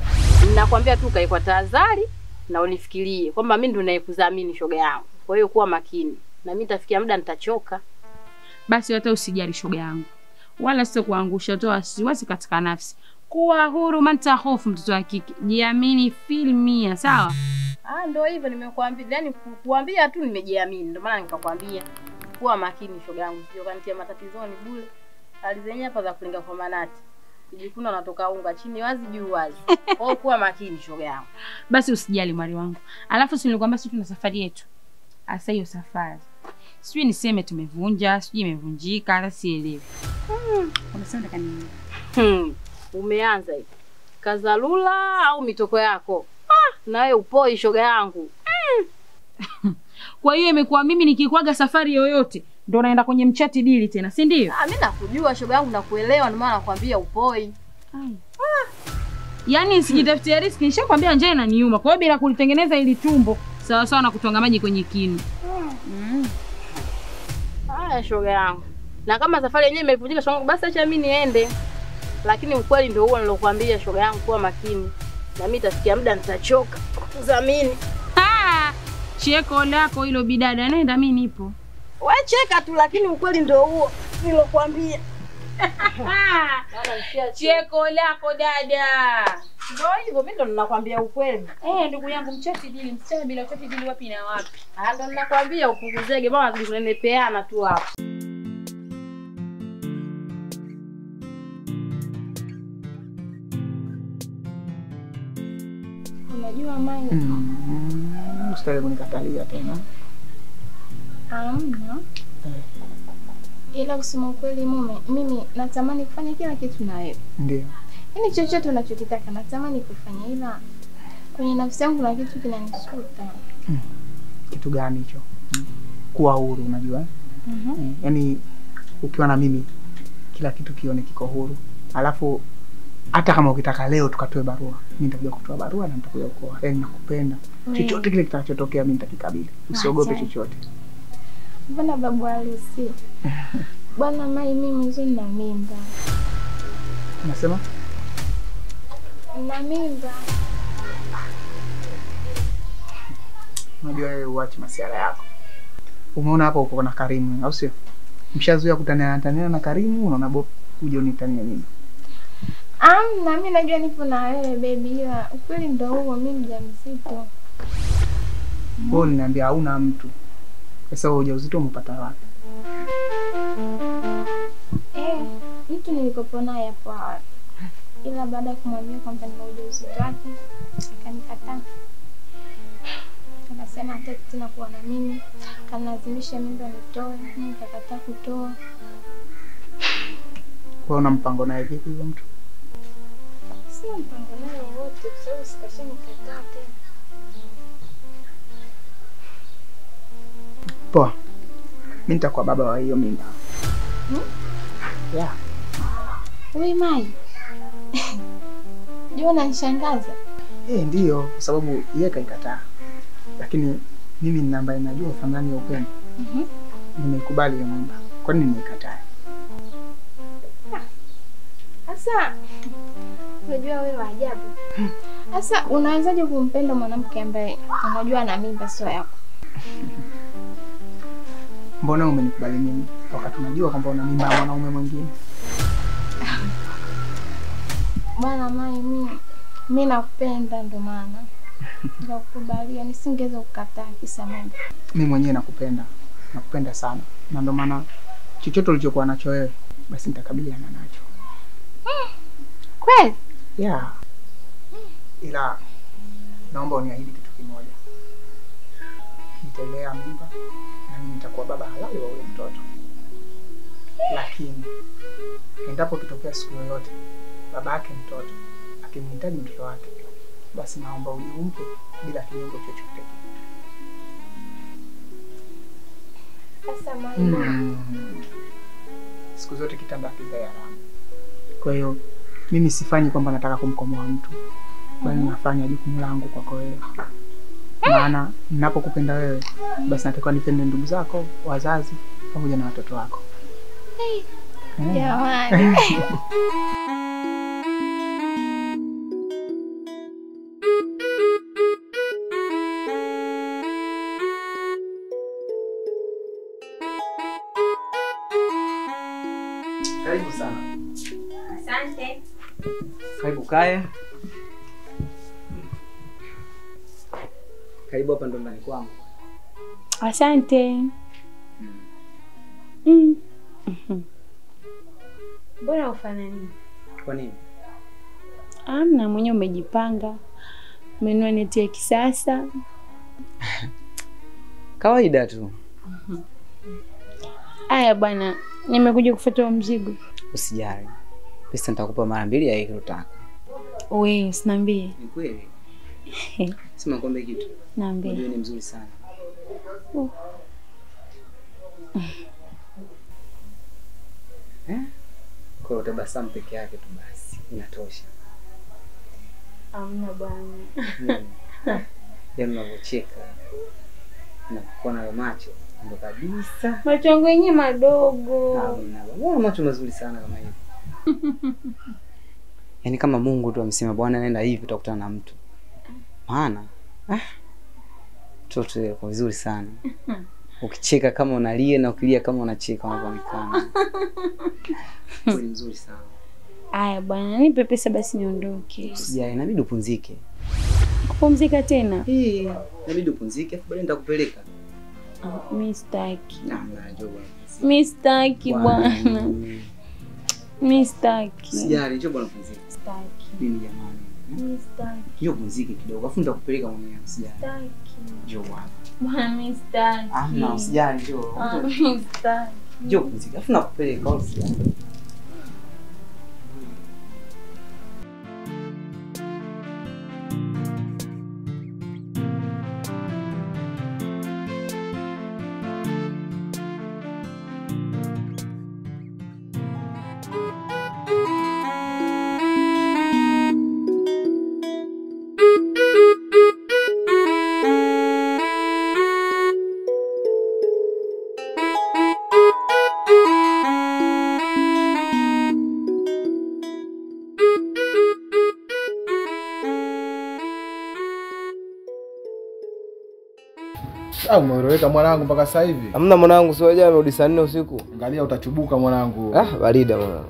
Ninakwambia tu kae kwa tahadhari na unifikirie kwamba mimi ndo ninayekudhamini shoga yangu. Kwa hiyo kuwa makini. Na mimi nitafikia muda nitachoka. Basi hata usijali shoga yangu. Wala sio kuangusha toa wasiwasi katika nafsi. Kuwa huru manta hofu mtoto wa kike. Jiamini filmia, sawa? Ndio hivyo nimekuambia. Yaani kukuambia tu nimejiamini. Ndio maana nikakwambia kuwa makini shoga yangu. Sio kanitia matatizoni bure. Hali zenyewe hapa za kulinga kwa manati. Kujikuna natoka unga chini wazi juu wazi. Kwa hiyo kuwa makini shoga yangu. Basi usijali mwali wangu. Alafu si nilikwambia sisi tuna safari yetu. Asa hiyo safari. Sijui niseme tumevunja, sijui imevunjika, hata sielewi. Unasema kanini? Umeanza hivi. Kazalula au mitoko yako? Na wewe upoi shoga yangu. Kwa hiyo imekuwa mimi nikikwaga safari yoyote ndo naenda kwenye mchati dili tena, si ndio? Mimi nakujua shoga yangu, nakuelewa, ndio maana nakwambia upoi. Yaani sijitafutia riski, nishakwambia njaa inaniuma. Kwa hiyo bila kulitengeneza ili tumbo sawa sawa na kutonga maji kwenye kinu. Haya shoga yangu. Na kama safari yenyewe imevunjika shoga yangu, basi acha mimi niende. Lakini ukweli ndio huo nilokuambia shoga yangu, kuwa makini. Na mimi tafikia muda nitachoka. Kudhamini. Cheko lako hilo bidada, nenda mimi nipo. Wewe cheka tu, lakini ukweli ndio huo nilokuambia. Cheko lako dada. Ndio hivyo, mimi ndo ninakwambia ukweli. Ndugu yangu mchati dili, msichana bila chati dili wapi na wapi? Ndo ninakwambia upunguzege, mama tulinepeana tu hapo. Unajua Mai? Usitaki kunikatalia tena. Hamna. Ila kusema ukweli mume, mimi natamani kufanya kila kitu na wewe. Ndio. Yaani chochote unachokitaka natamani kufanya, ila kwenye nafsi yangu na kitu kinanisuta. Kitu gani hicho? Kuwa huru unajua? Yaani ukiwa na mimi kila kitu kione kiko huru. Alafu hata kama ukitaka leo tukatoe barua, mimi nitakuja kutoa barua na nitakuja kuoa. Yaani nakupenda. Chochote kile kitakachotokea mimi nitakikabili. Usiogope chochote. Mbona babu harusi? Bwana Mai, mimi mwenyewe nina mimba. Unasema? Nina mimba. Unajua wewe uache masiara yako. Umeona hapa uko na Karimu, au sio? Mshazoea kutania na Karimu, unaona bob uje unitania mimi. Na mimi najua nipo na wewe baby, ila ukweli ndio huo, mimi mjamzito. Wewe unaniambia hauna mtu. Sasa ujauzito umepata wapi? Mtu nilikopo naye hapo awali. Ila baada ya kumwambia kwamba nina ujauzito wake, akanikataa. Akasema hataki tena kuwa na mimi, kanilazimisha mimba nitoe, mimi nikakataa kutoa. Kwa una mpango naye vipi huyo mtu? Sina mpango naye wote, kwa sababu sikashanikataa tena. Poa. Mimi nitakuwa baba wa hiyo mimba. Yeah. Wewe Mai. Ndio unanishangaza. Ndio, kwa sababu yeye kaikataa. Lakini mimi nina ambaye najua thamani ya upendo. Nimekubali hiyo mimba. Kwa nini nimekataa? Sasa unajua wewe ajabu. Sasa unaanzaje kumpenda mwanamke ambaye unajua ana mimba sio yako? Mbona umenikubali mimi wakati unajua kwamba una mimba ya mwanaume mwingine? Bwana Mai, mimi nakupenda ndio maana. Nikukubalia, nisingeweza kukataa kisa mimba. Mimi mwenyewe nakupenda. Nakupenda sana. Na ndio maana chochote ulichokuwa nacho wewe basi nitakabiliana nacho. Kweli? Yeah. Ila naomba uniahidi kitu kimoja. nitalea mimba na mimi nitakuwa baba halali wa ule mtoto. Lakini endapo kitokea siku yoyote baba yake mtoto akimhitaji mtoto wake, basi naomba umpe bila kinyongo chochote. Sasa mama. Siku zote kitanda kizaa haramu. Kwa hiyo mimi sifanyi kwamba nataka kumkomoa mtu, bali nafanya jukumu langu kwako wewe. Maana ninapokupenda wewe, basi natakiwa nipende ndugu zako, wazazi pamoja na watoto wako. Jamani. Karibu sana. Asante. Karibu kae. Karibu hapa ndo ndani kwangu. Asante. Mbona ufanani? Kwa nini? Amna, mwenyewe umejipanga. Umenunua neti ya kisasa. Kawaida tu. Aya bwana, nimekuja kufuata mzigo. Usijali. Pesa nitakupa mara 2 ya hiki unataka. Wewe usiniambie. Ni kweli? Sema kwambie kitu. Niambie. Wewe ni mzuri sana. Kwa utabasamu peke yake tu basi inatosha. Amna bwana. Yaani unavocheka na kuona na macho ndo kabisa. Macho yangu yenyewe madogo. Hamna. Wewe macho mazuri sana kama hivi. Yaani kama Mungu tu amesema bwana nenda hivi utakutana na mtu. Maana mtoto yuko vizuri sana. Ukicheka kama unalia na ukilia kama unacheka unaonekana. Ni mzuri sana. Aya bwana, nipe pesa basi niondoke. Usijali, inabidi upumzike. Kupumzika tena? Inabidi upumzike afu baadaye nitakupeleka. Mimi sitaki. Najua bwana. Mimi sitaki bwana. Mimi sitaki. Usijali, njoo bwana pumzika. Sitaki. Mimi jamani. Mimi sitaki. Njoo pumzike kidogo afu nitakupeleka mwenyewe. Usijali. Sitaki. Njoo bwana. Bwana mimi sitaki. Na usijali njoo. Mimi sitaki. Njoo pumzika afu nakupeleka usijali. Umeeleweka mwanangu mpaka sasa hivi? Hamna mwanangu, sio aje amerudi saa 4 usiku. Angalia utachubuka mwanangu. Barida mwanangu.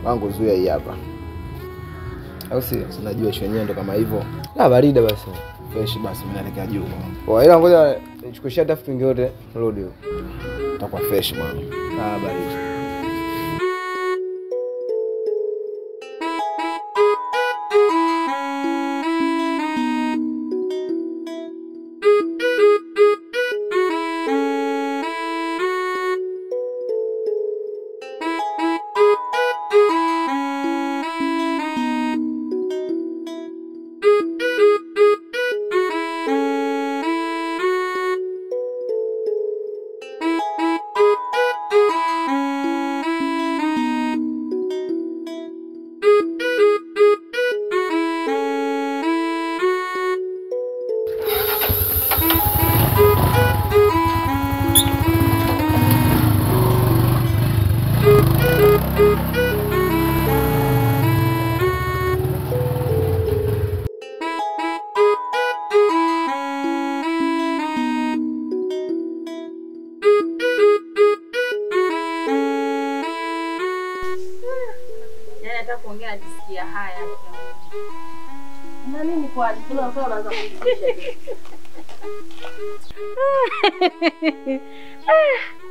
Wangu zuia hii hapa. Au si? Unajua shwenyewe ndo kama hivyo. Barida basi. Fresh basi mimi naelekea juu. Ila ngoja nichukue shati afu tuingie wote rudi huko. Utakuwa fresh mwanangu. Barida.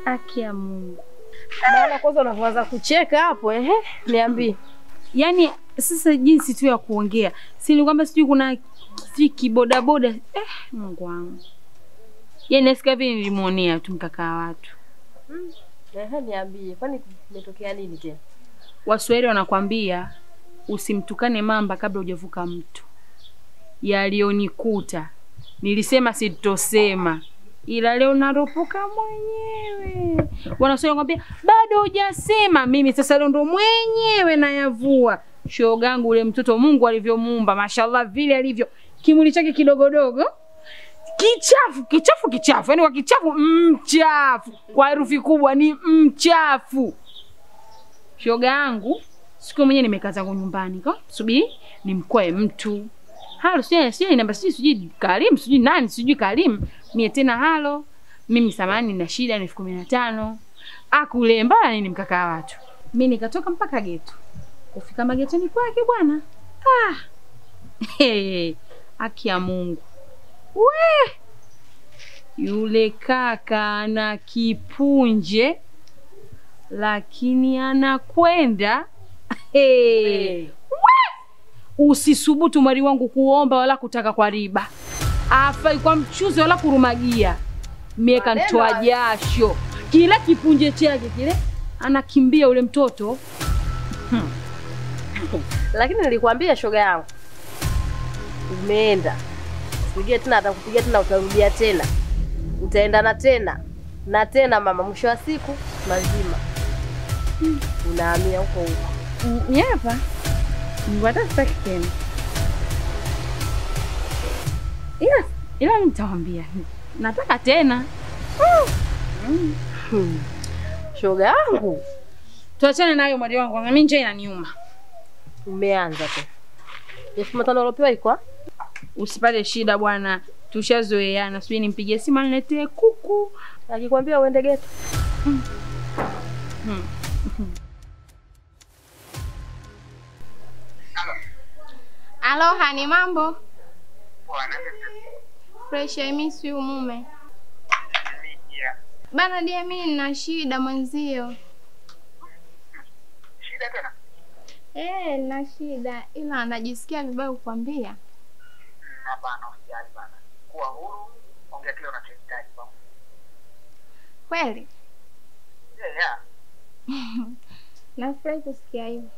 Aki ya Mungu. Bana kwanza unaanza kucheka hapo niambie. Yaani sasa jinsi tu ya kuongea. Si nilikwambia sijui kuna kiboda boda. Mungu wangu. Yaani nasikia hivi nilimuonea tu mkaka watu. Niambie, kwani imetokea nini tena? Waswahili wanakwambia usimtukane mamba kabla hujavuka mto. Yalionikuta nilisema sitosema, ila leo naropoka mwenyewe. Wanaswahili wanakwambia bado hujasema, mimi sasa leo ndo mwenyewe nayavua. Shogangu ule mtoto Mungu alivyomuumba, mashallah vile alivyo. Kimwili chake kidogodogo, kichafu. Yaani kwa kichafu mchafu. Kwa herufi kubwa ni mchafu. Shogangu siku mwenyewe nimekaa zangu nyumbani subiri nimkoe mtu. Halo sio namba sijui Karim, sijui nani, sijui Karim. Mie tena halo. Mimi samani na shida ni 15,000. Akulemba nini mkaka watu. Mimi nikatoka mpaka geto. Kufika magetoni kwake bwana. Haki ya Mungu. Yule kaka ana kipunje lakini anakwenda. Usisubutu mwari wangu kuomba wala kutaka kwa riba. Afai kwa mchuzi wala kurumagia. Mieka ntoa jasho. Kila kipunje chake kile anakimbia ule mtoto. Lakini nilikwambia shoga yangu. Umeenda. Usije tena atakupigia tena utarudia tena. Utaendana tena. Na tena mama mwisho wa siku lazima. Unahamia huko. Hapa. Ngwata sitaki tena. Ila nitawaambia. Nataka tena. Shoga yangu. Tuachane nayo mwali wangu. Mimi nje inaniuma. Umeanza tu. 1500 ulopewa iko? Usipate shida bwana. Tushazoeana. Sijui nimpigie simu niletee kuku. Akikwambia uende geto. Aloha, ni mambo? Fresh, I miss you mume. Bana dia mimi nina shida mwenzio. Shida tena? Nina shida ila najisikia vibaya kukwambia. Hapana, usijali bana. Kuwa huru, ongea kile unachohitaji bwana. Kweli? Yeah. Nafurahi kusikia hivyo.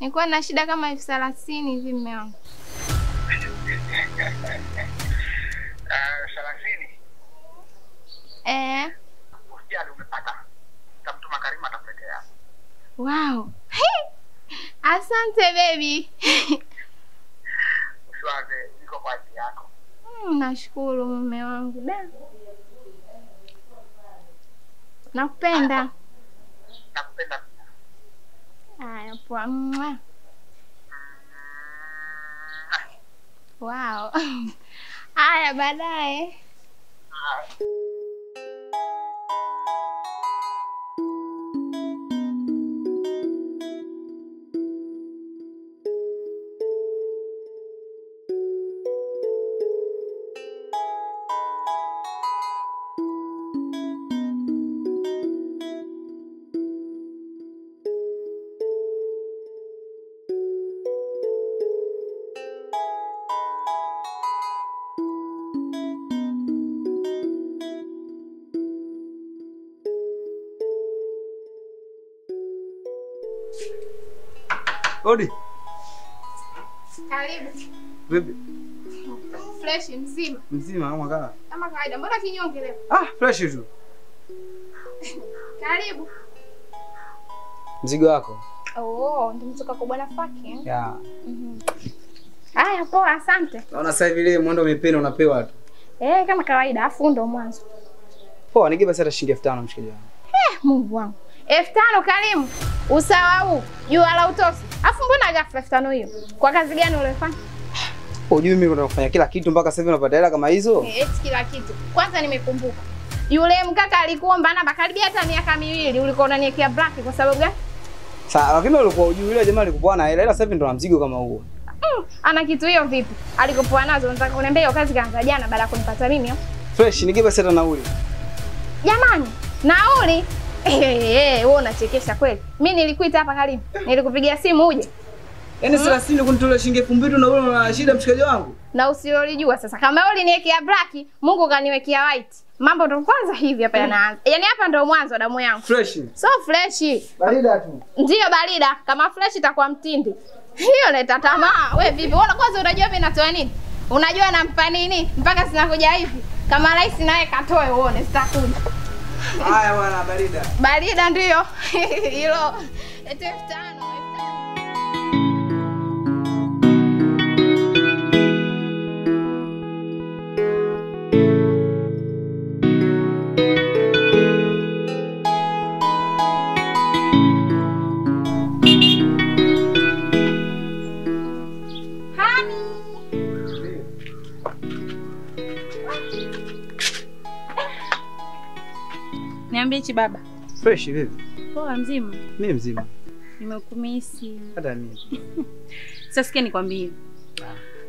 Nilikuwa na shida kama 30,000 hivi mume wangu. 30? Usijali umepata. Tamtuma Karima atakuletea. Wow. Asante baby. Usiwaze, niko kwa ajili yako. Nashukuru mume wangu. Nakupenda. Nakupenda pia. Haya poa. Wow. Haya baadaye. Odi. Karibu. Vipi? Fresh mzima. Mzima kama kaa. Kama kawaida, mbona kinyonge leo? Fresh tu. Karibu. Mzigo wako? Ndio mtoka kwa bwana Faki. Yeah. Haya poa, asante. Naona sasa hivi ile mwendo umependa unapewa tu. Kama kawaida, afu ndo mwanzo. Poa, nigipe sasa shilingi 5,000 mshikaji wangu. Mungu wangu. 5,000 Karimu. Usawa huu. Jua la utosi. Afu mbona ghafla 5,000 hiyo? Kwa kazi gani ulifanya? Unajua mimi nataka kufanya kila kitu mpaka sasa hivi unapata hela kama hizo? Kila kitu. Kwanza nimekumbuka. Yule mkaka alikuomba namba karibia hata miaka 2 ulikuwa unaniwekea black kwa sababu gani? Sasa lakini ulikuwa hujui yule jamaa alikuwa na hela ila sasa hivi ndo na mzigo kama huo. Ana kitu hiyo vipi? Alikopoa nazo unataka kuniambia hiyo kazi kaanza jana baada ya kunipata mimi? Fresh, nigipe sasa nauli. Jamani, nauli? Wewe unachekesha kweli. Mimi nilikuita hapa Karimu. Nilikupigia simu uje. Yaani 30 kunitolea shilingi 2000 na wewe una shida mshikaji wangu? Na usilolijua sasa. Kama wewe uliniwekea black, Mungu kaniwekea white. Mambo ndo kwanza hivi hapa yanaanza. Yaani hapa ndo mwanzo damu yangu. Fresh. So fresh. Barida tu. Ndio barida. Kama fresh itakuwa mtindi. Hiyo leta tamaa. Wewe vipi? Wewe kwanza unajua mimi natoa nini? Unajua nampa nini? Mpaka sinakuja hivi. Kama rais naye katoe uone sitakuja. Haya bwana barida. Barida ndio. Hilo. Eti 5000. Niambie chi baba. Fresh vipi? Poa mzima. Mimi mzima. Nimekumisi. Hata mimi. Sasa sikia nikwambie.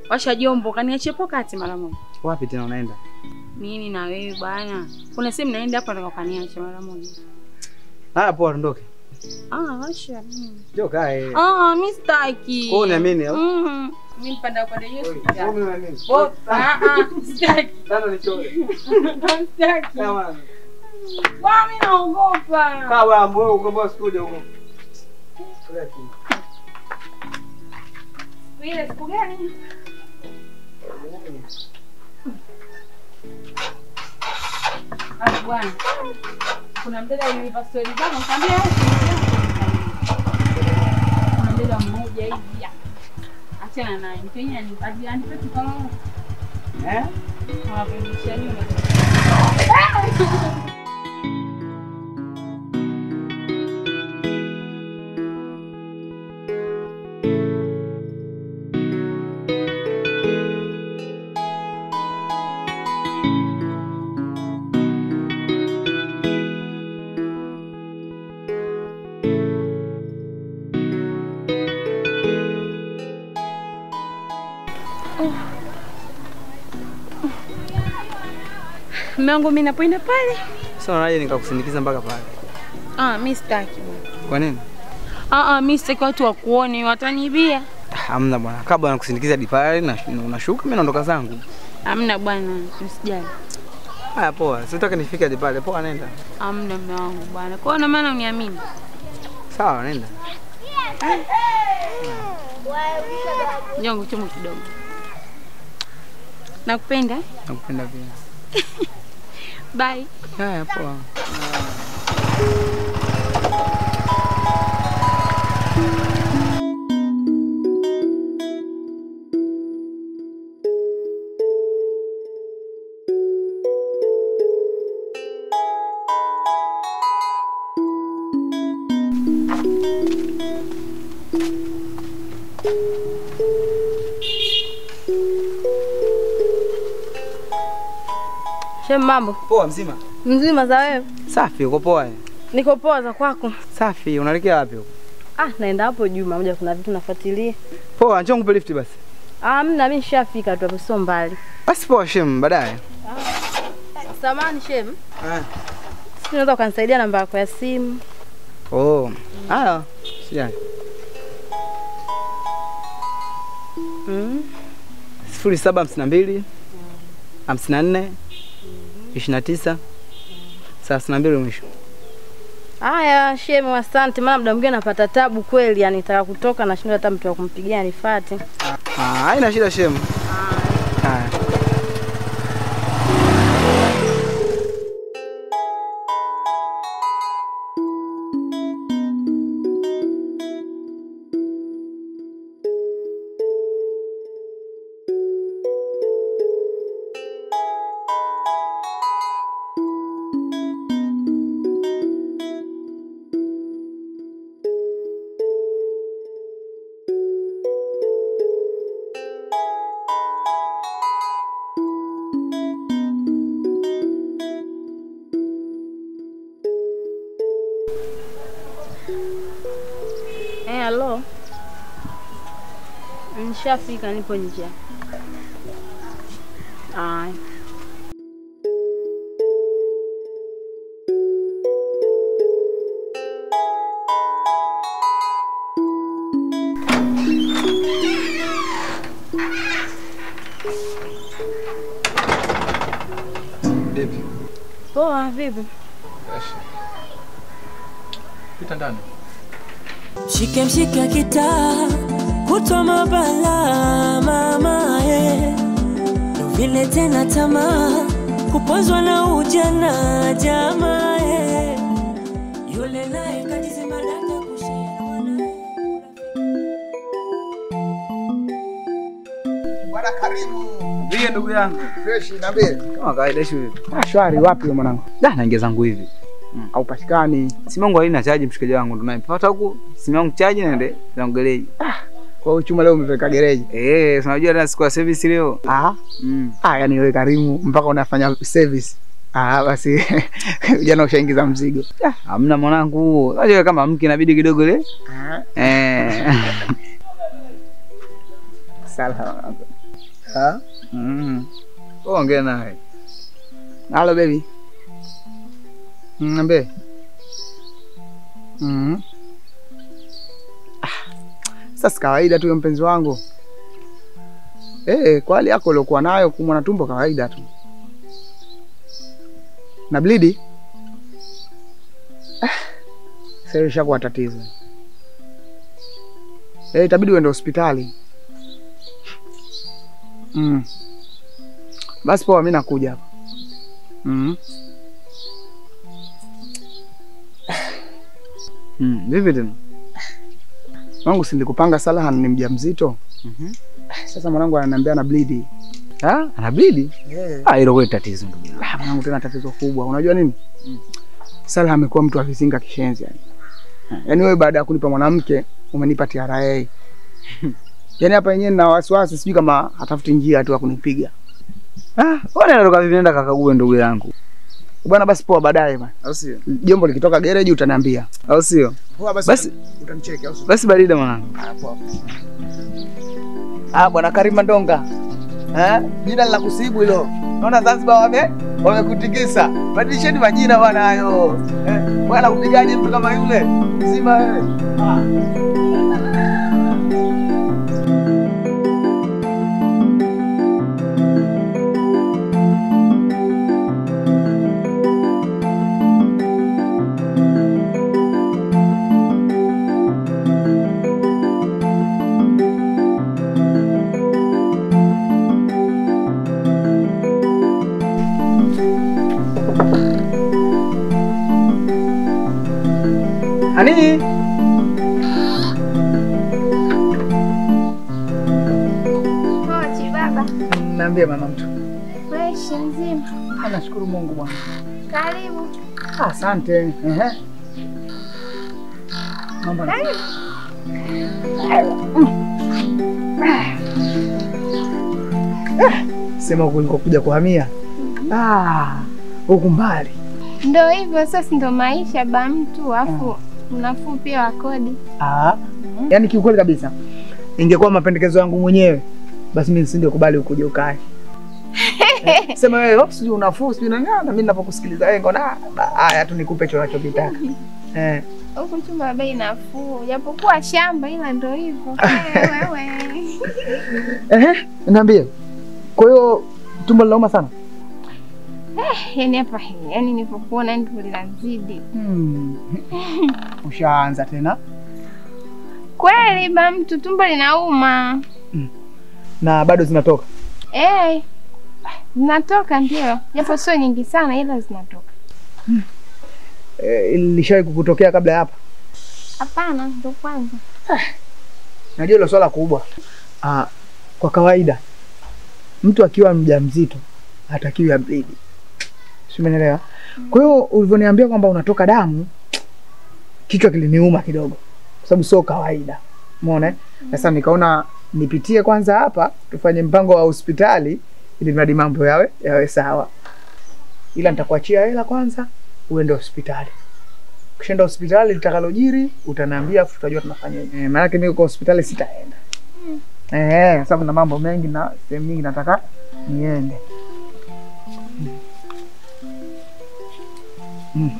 Washa jombo kaniachie pokati mara moja. Wapi tena unaenda? Nini na wewe bwana? Kuna sehemu naenda hapa nataka kaniache mara moja. Haya poa ondoke. Washa. Njoo kae. Mimi sitaki. Wewe uniamini au? Mimi mpanda kwa Yesu. Wewe uniamini. Sitaki. Tano nichore. Sitaki. Kama Mimi naogopa. kawa wewe ukomboa studio huko. Wewe siku gani? Bwana. Kuna mdada alinipa story zangu, nikamwambia kuna mdada mmoja hivi. Achana naye. Mkenya ni anipe kama Hawapendisha nini? Mwanangu mimi napoenda pale. Sasa unaje nikakusindikiza mpaka pale? Mimi sitaki. Kwa nini? Mimi sitaki watu wakuone, watanibia. Hamna bwana. Kabla nakusindikiza hadi pale na unashuka mimi naondoka zangu. Hamna bwana, usijali. Haya poa. Sitaki nifike hadi pale. Poa nenda. Hamna mume wangu bwana. Kwa nini maana uniamini? Sawa nenda. Nyongo chumu kidogo. Nakupenda? Nakupenda pia. Bye. Haya poa. Shem, mambo? Poa mzima. Mzima za wewe? Safi, uko poa? Niko poa, za kwako? Safi, unaelekea wapi huko? Naenda hapo juu moja, kuna vitu nafuatilia. Poa, njoo nikupe lift basi. Mimi nishafika tu hapo, sio mbali. Basi poa Shem, baadaye. Samahani Shem. Unaweza ukanisaidia namba yako ya simu? Haya. Sijali. 0752 54 29 32 mwisho. Haya Shem, asante. Maana muda mwingine napata tabu kweli, yani nataka kutoka na shindwa hata mtu wa kumpigia nifuate. Haina shida Shem. Haya. Hello. Nishafika, nipo nje. Vipi? Poa, vipi? Pita ndani. Mshike mshike kitaa, kutwa mabala mama ndo vile tena tamaa, kupozwa na ujana jamaa yule naye kajizima data kushindana. Bwana karibu. Ndiye ndugu yangu. Fresh na mbele. Kama kawaida shule. Shwari, wapi wewe mwanangu? Naingia zangu hivi. Haupatikani. Simu yangu haina chaji mshikaji wangu, ndo naipata huku. Simu yangu chaji naende zangu gereji. Kwa hiyo chuma leo umepeleka gereji? Unajua tena siku ya service leo. Yani wewe Karimu mpaka unafanya service. Basi jana ushaingiza mzigo. Hamna mwanangu. Unajua kama mke inabidi kidogo ile. Sawa. Ongea naye. Hello baby. Nambe. Sasa kawaida tu mpenzi wangu. Kwa hali yako uliokuwa nayo kumwa na tumbo kawaida tu. Na bleed? Sasa ishakuwa tatizo. Itabidi uende hospitali. Basi poa, mimi nakuja hapa. Vipi tena? Mwanangu si nilikupanga Salahan ni mjamzito. Sasa mwanangu ananiambia ana bleed. Ana bleed? Hilo kweli tatizo ndugu yangu. Mwanangu tena tatizo kubwa. Unajua nini? Salahan amekuwa mtu akizinga kishenzi yani. Yaani wewe baada ya kunipa mwanamke umenipa TRA. Yaani hapa yenyewe na wasiwasi sijui kama atafuti njia tu ya kunipiga. Wewe unatoka vipi nenda kakague ndugu yangu? Bwana basi poa baadaye bwana. Au sio? Jombo likitoka gereji utaniambia. Au sio? Poa basi utanicheki au sio? Basi barida mwanangu. Poa. Bwana Karima Ndonga. Jina la kusibu hilo. Naona Zanzibar wamekutikisa. Badilisheni majina bwana hayo. Bwana kupigaje mtu kama yule? Mzima wewe. Ani? Poa baba. Niambie mama mtu. Fresh mzima. Nashukuru Mungu bwana. Karibu. Asante. Mambo. Sema ulikokuja kuhamia. Huku mbali. Ndio hivyo sasa, ndo maisha ba mtu afu unafuu pia wa kodi. Yaani kiukweli kabisa. Ingekuwa mapendekezo yangu mwenyewe basi mimi nisingekubali ukuje ukae. Sema wewe sijui unafuu sijui na mimi ninapokusikiliza wewe ngona haya tu nikupe cho unachokitaka. Huko chumba bei nafuu, japokuwa shamba ila ndio hivyo. Wewe. Niambie. Kwa hiyo tumbo linauma sana? Yani hapa yani nilipokuona ndio linazidi. Ushaanza tena? Kweli ba mtu tumbo linauma. Na bado zinatoka? Zinatoka ndio. Japo sio nyingi sana ila zinatoka. Ilishawahi kukutokea kabla ya hapa? Hapana, ndo kwanza. Najua hilo swala kubwa. Kwa kawaida mtu akiwa mjamzito hatakiwi ableed. Umeelewa? Kwa hiyo ulivyoniambia kwamba unatoka damu, kichwa kiliniuma kidogo. Kwa sababu sio kawaida. Umeona? Sasa nikaona nipitie kwanza hapa, tufanye mpango wa hospitali ili mradi mambo yawe sawa. Ila nitakuachia hela kwanza uende hospitali. Ukishaenda hospitali litakalojiri utaniambia afu tutajua tunafanyaje. Maana mimi uko hospitali sitaenda. Sababu na mambo mengi na sehemu nyingi nataka niende.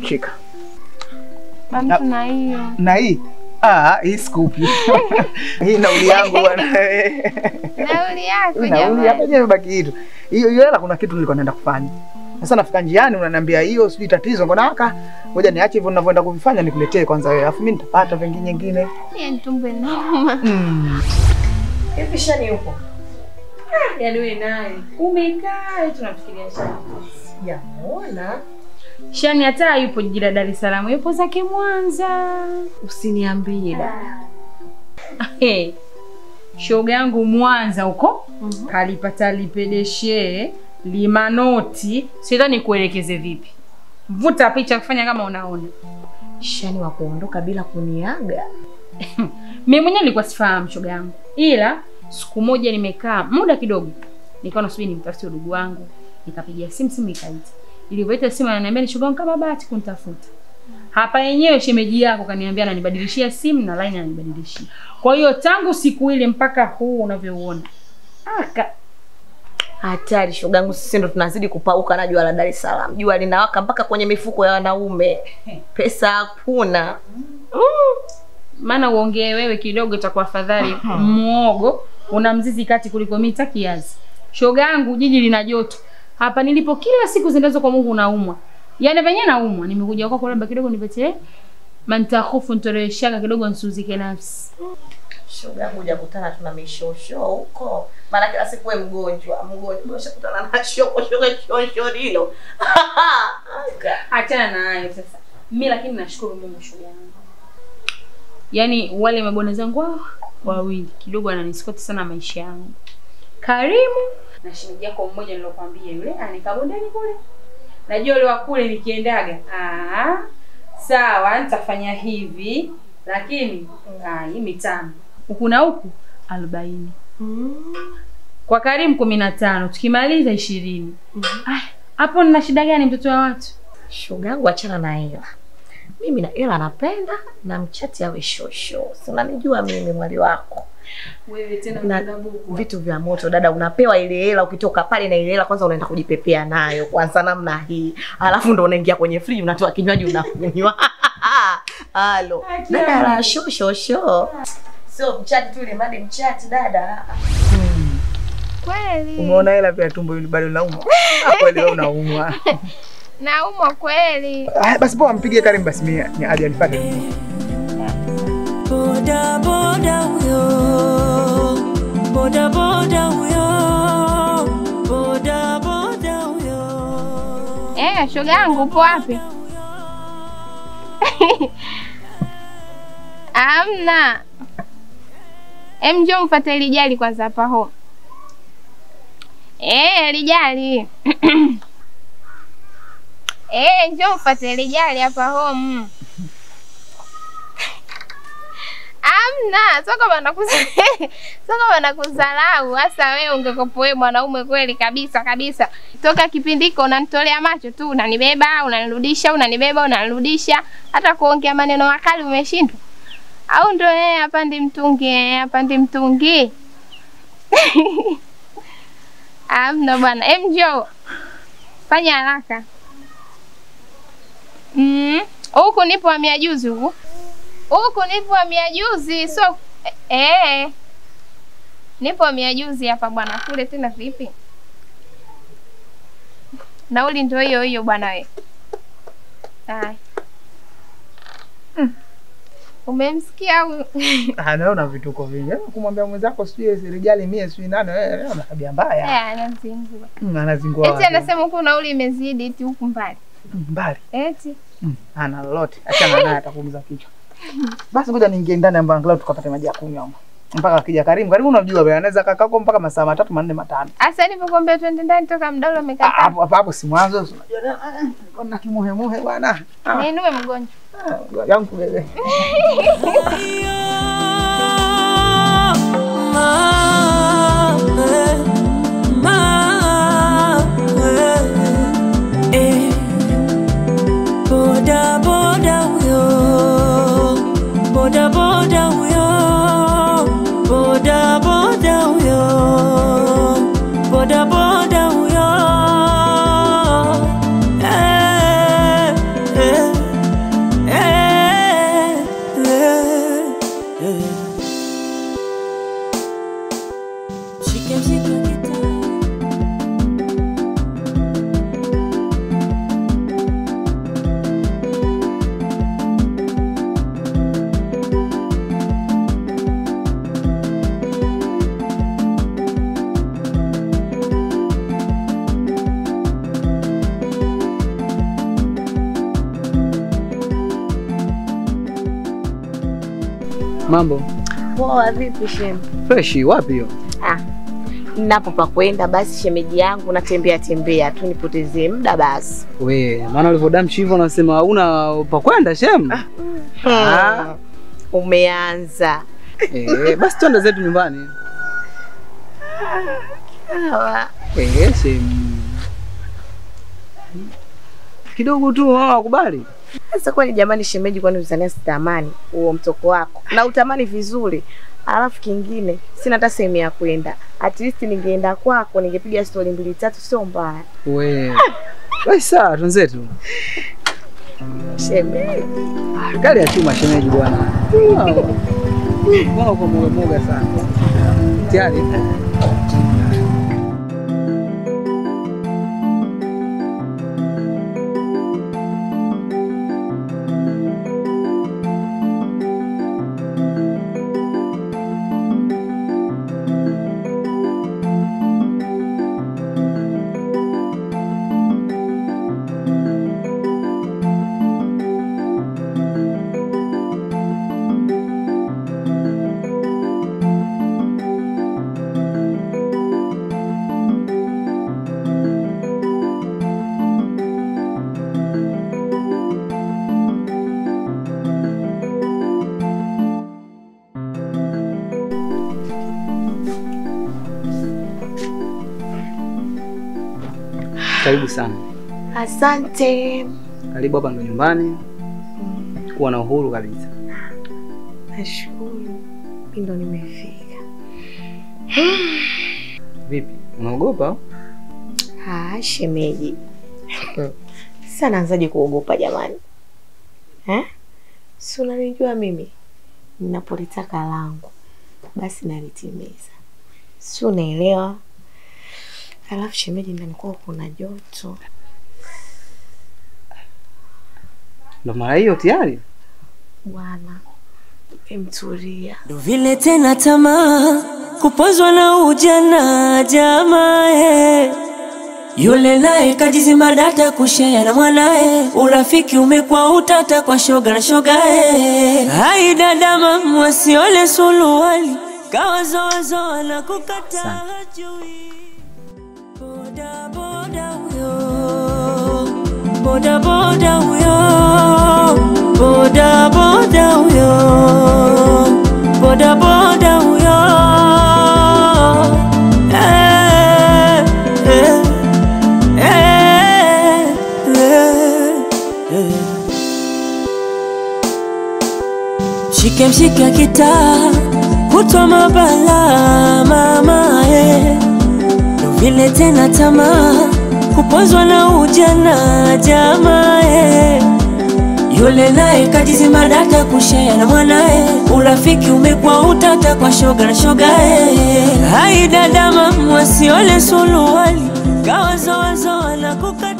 Shika. Mtu na hiyo. Na hii? Hii scoop. Hii nauli yangu bwana. Nauli yako jamani. Nauli hapa je baki hitu. Hiyo hela kuna kitu nilikuwa naenda kufanya. Sasa nafika njiani unaniambia hiyo sijui tatizo, ngona aka ngoja niache hivyo ninavyoenda kuvifanya nikuletee kwanza wewe. Alafu mimi nitapata vingine nyingine. Yaani tumbo inauma. Hivi Shani yupo? Yaani wewe naye umekaa tunafikiria Shani. Sijamuona. Shani hata yupo jiji la Dar es Salaam, yupo zake Mwanza. Usiniambie dada. Shoga yangu Mwanza huko kalipata lipedeshe limanoti, sidhani kuelekeze vipi. Vuta picha kufanya kama unaona. Shani wa kuondoka bila kuniaga. Mimi mwenyewe nilikuwa sifahamu shoga yangu. Ila siku moja nimekaa muda kidogo. Nikawa nasubiri nimtafutie ndugu wangu. Nikapigia simu ikaita. Ilivyoita simu ananiambia ni shoga yangu kama bahati kunitafuta. Hapa yenyewe shemeji yako kaniambia ananibadilishia simu na line ananibadilishia. Kwa hiyo tangu siku ile mpaka huu unavyoona. Hatari shogangu, sisi ndo tunazidi kupauka na jua la Dar es Salaam. Jua linawaka mpaka kwenye mifuko ya wanaume. Pesa hakuna. Maana uongee wewe kidogo itakuwa afadhali. Muogo una mzizi kati kuliko mita kiazi. Shogangu jiji lina joto. Hapa nilipo kila siku zindazo kwa Mungu naumwa. Yaani venye naumwa nimekuja kwako labda kidogo nipete mantakhofu ntoreshaka kidogo nsuzike nafsi. Shogangu hujakutana tuna mishosho huko. Maana kila siku wewe mgonjwa ushakutana na shosho hilo. Achana na hayo sasa. Mimi lakini nashukuru Mungu shoga yangu. Yaani wale mabwana zangu wawili kidogo ananisikoti sana maisha yangu. Karimu na shemeji yako mmoja nilokuambia yule anikabondeni kule. Najua yule wa kule nikiendaga. Sawa nitafanya hivi lakini hii mitano. Huku na huku 40. Kwa Karimu 15, tukimaliza 20. Hapo nina shida gani mtoto wa watu? Shogangu achana na hela. Mimi na hela napenda na mchati awe shosho. Si unanijua mimi mwali wako. Wewe tena na vitu vya moto dada, unapewa ile hela ukitoka pale na ile hela kwanza unaenda kujipepea nayo kwanza namna hii. Alafu ndo unaingia kwenye friji unatoa kinywaji unakunywa. Halo. Dada la shosho. Sio mchati tu ile madi mchati dada. Kweli. Umeona hela pia tumbo bado linauma. Hapo leo unaumwa. Naumwa kweli. Basi poa mpige Karimu basi mimi ni aje anipate. Boda boda huyo. Boda boda huyo. Boda boda huyo. Shoga yangu upo wapi? Amna. Njoo mfuate Lijali kwanza hapa home. Lijali. Njoo mfuate Lijali hapa home. Amna, sio kama nakuzalau. Hasa wewe ungekopo wewe mwanaume kweli kabisa. Toka kipindi hiko unanitolea macho tu, unanibeba, unanirudisha, unanibeba, unanirudisha. Hata kuongea maneno makali umeshindwa. Au ndo apande mtungi. Amna bwana, njoo. Fanya haraka. Huku nipo hamia juzi huku. So nipo hamia juzi hapa bwana. Kule tena vipi? Nauli ndio hiyo bwana wewe. Umemsikia au? Naona vituko vingi. Kumwambia mwenzako sijui Lijali mie sijui nani wewe una tabia mbaya. Anazingua. Anazingua. Eti anasema huko nauli imezidi eti huku mbali. Mbali. Eti. Ana lolote. Achana naye atakuumiza kichwa. Basi ngoja niingie ndani ambapo angalau tukapate maji ya kunywa. Mpaka akija Karimu unajua wewe anaweza kakako mpaka masaa 3 4 5. Asa nilipokuambia twende ndani toka mdalo umekataa. Hapo si mwanzo unajua kuna kimuhemuhe bwana. Niinue mgonjwa. Yangu bebe. Boda boda huyo. Boda boda huyo. Boda boda huyo. Boda boda huyo. Mambo? Poa, vipi shem? Fresh, wapi hiyo? Ninapo pa kwenda basi shemeji yangu natembea tembea tu nipotezee muda basi. We, maana ulivodamshi hivyo unasema una pa kwenda shem? Umeanza. Basi twende zetu nyumbani. Sawa. Shem. Kidogo tu wakubali. Sasa kwani jamani shemeji, kwani uzania sitamani huo mtoko wako? Na utamani vizuri. Alafu kingine sina hata sehemu ya kwenda. At least ningeenda kwako ningepiga story 2-3 sio mbaya. Wewe sawa tunzetu. Shemeji. Gari ya chuma shemeji bwana. Mbona uko moga sana? Tayari. Karibu sana. Asante. Karibu hapa ndo nyumbani. Kuwa na uhuru kabisa. Nashukuru. Mimi ndo nimefika. Vipi? Unaogopa? Shemeji. Sasa naanzaje kuogopa jamani? Si unanijua mimi. Ninapolitaka langu basi nalitimiza. Si unaelewa? Alafu shemeji ndani kwao kuna joto. Ndo mara hiyo tayari? Bwana, emtulia. Ndo vile tena tamaa kupozwa na ujana jamaa Yule naye kajizima data kushare na mwanae. Urafiki umekuwa utata kwa shoga na shogae. Hai dada mamu wasiole suluwali. Kawazoazoa na kukata hajui. Boda boda huyo. Boda boda huyo. Boda boda huyo. Boda boda huyo. Mshike mshike kitaa kutwa mabala mama ndo vile tena tamaa kupozwa na ujana jamaa Yule naye kajizima data kushare na mwanae. Urafiki umekuwa utata kwa shoga na shogae. Hai dada mamu wasiole suluwali. Kawazoazoa na kukata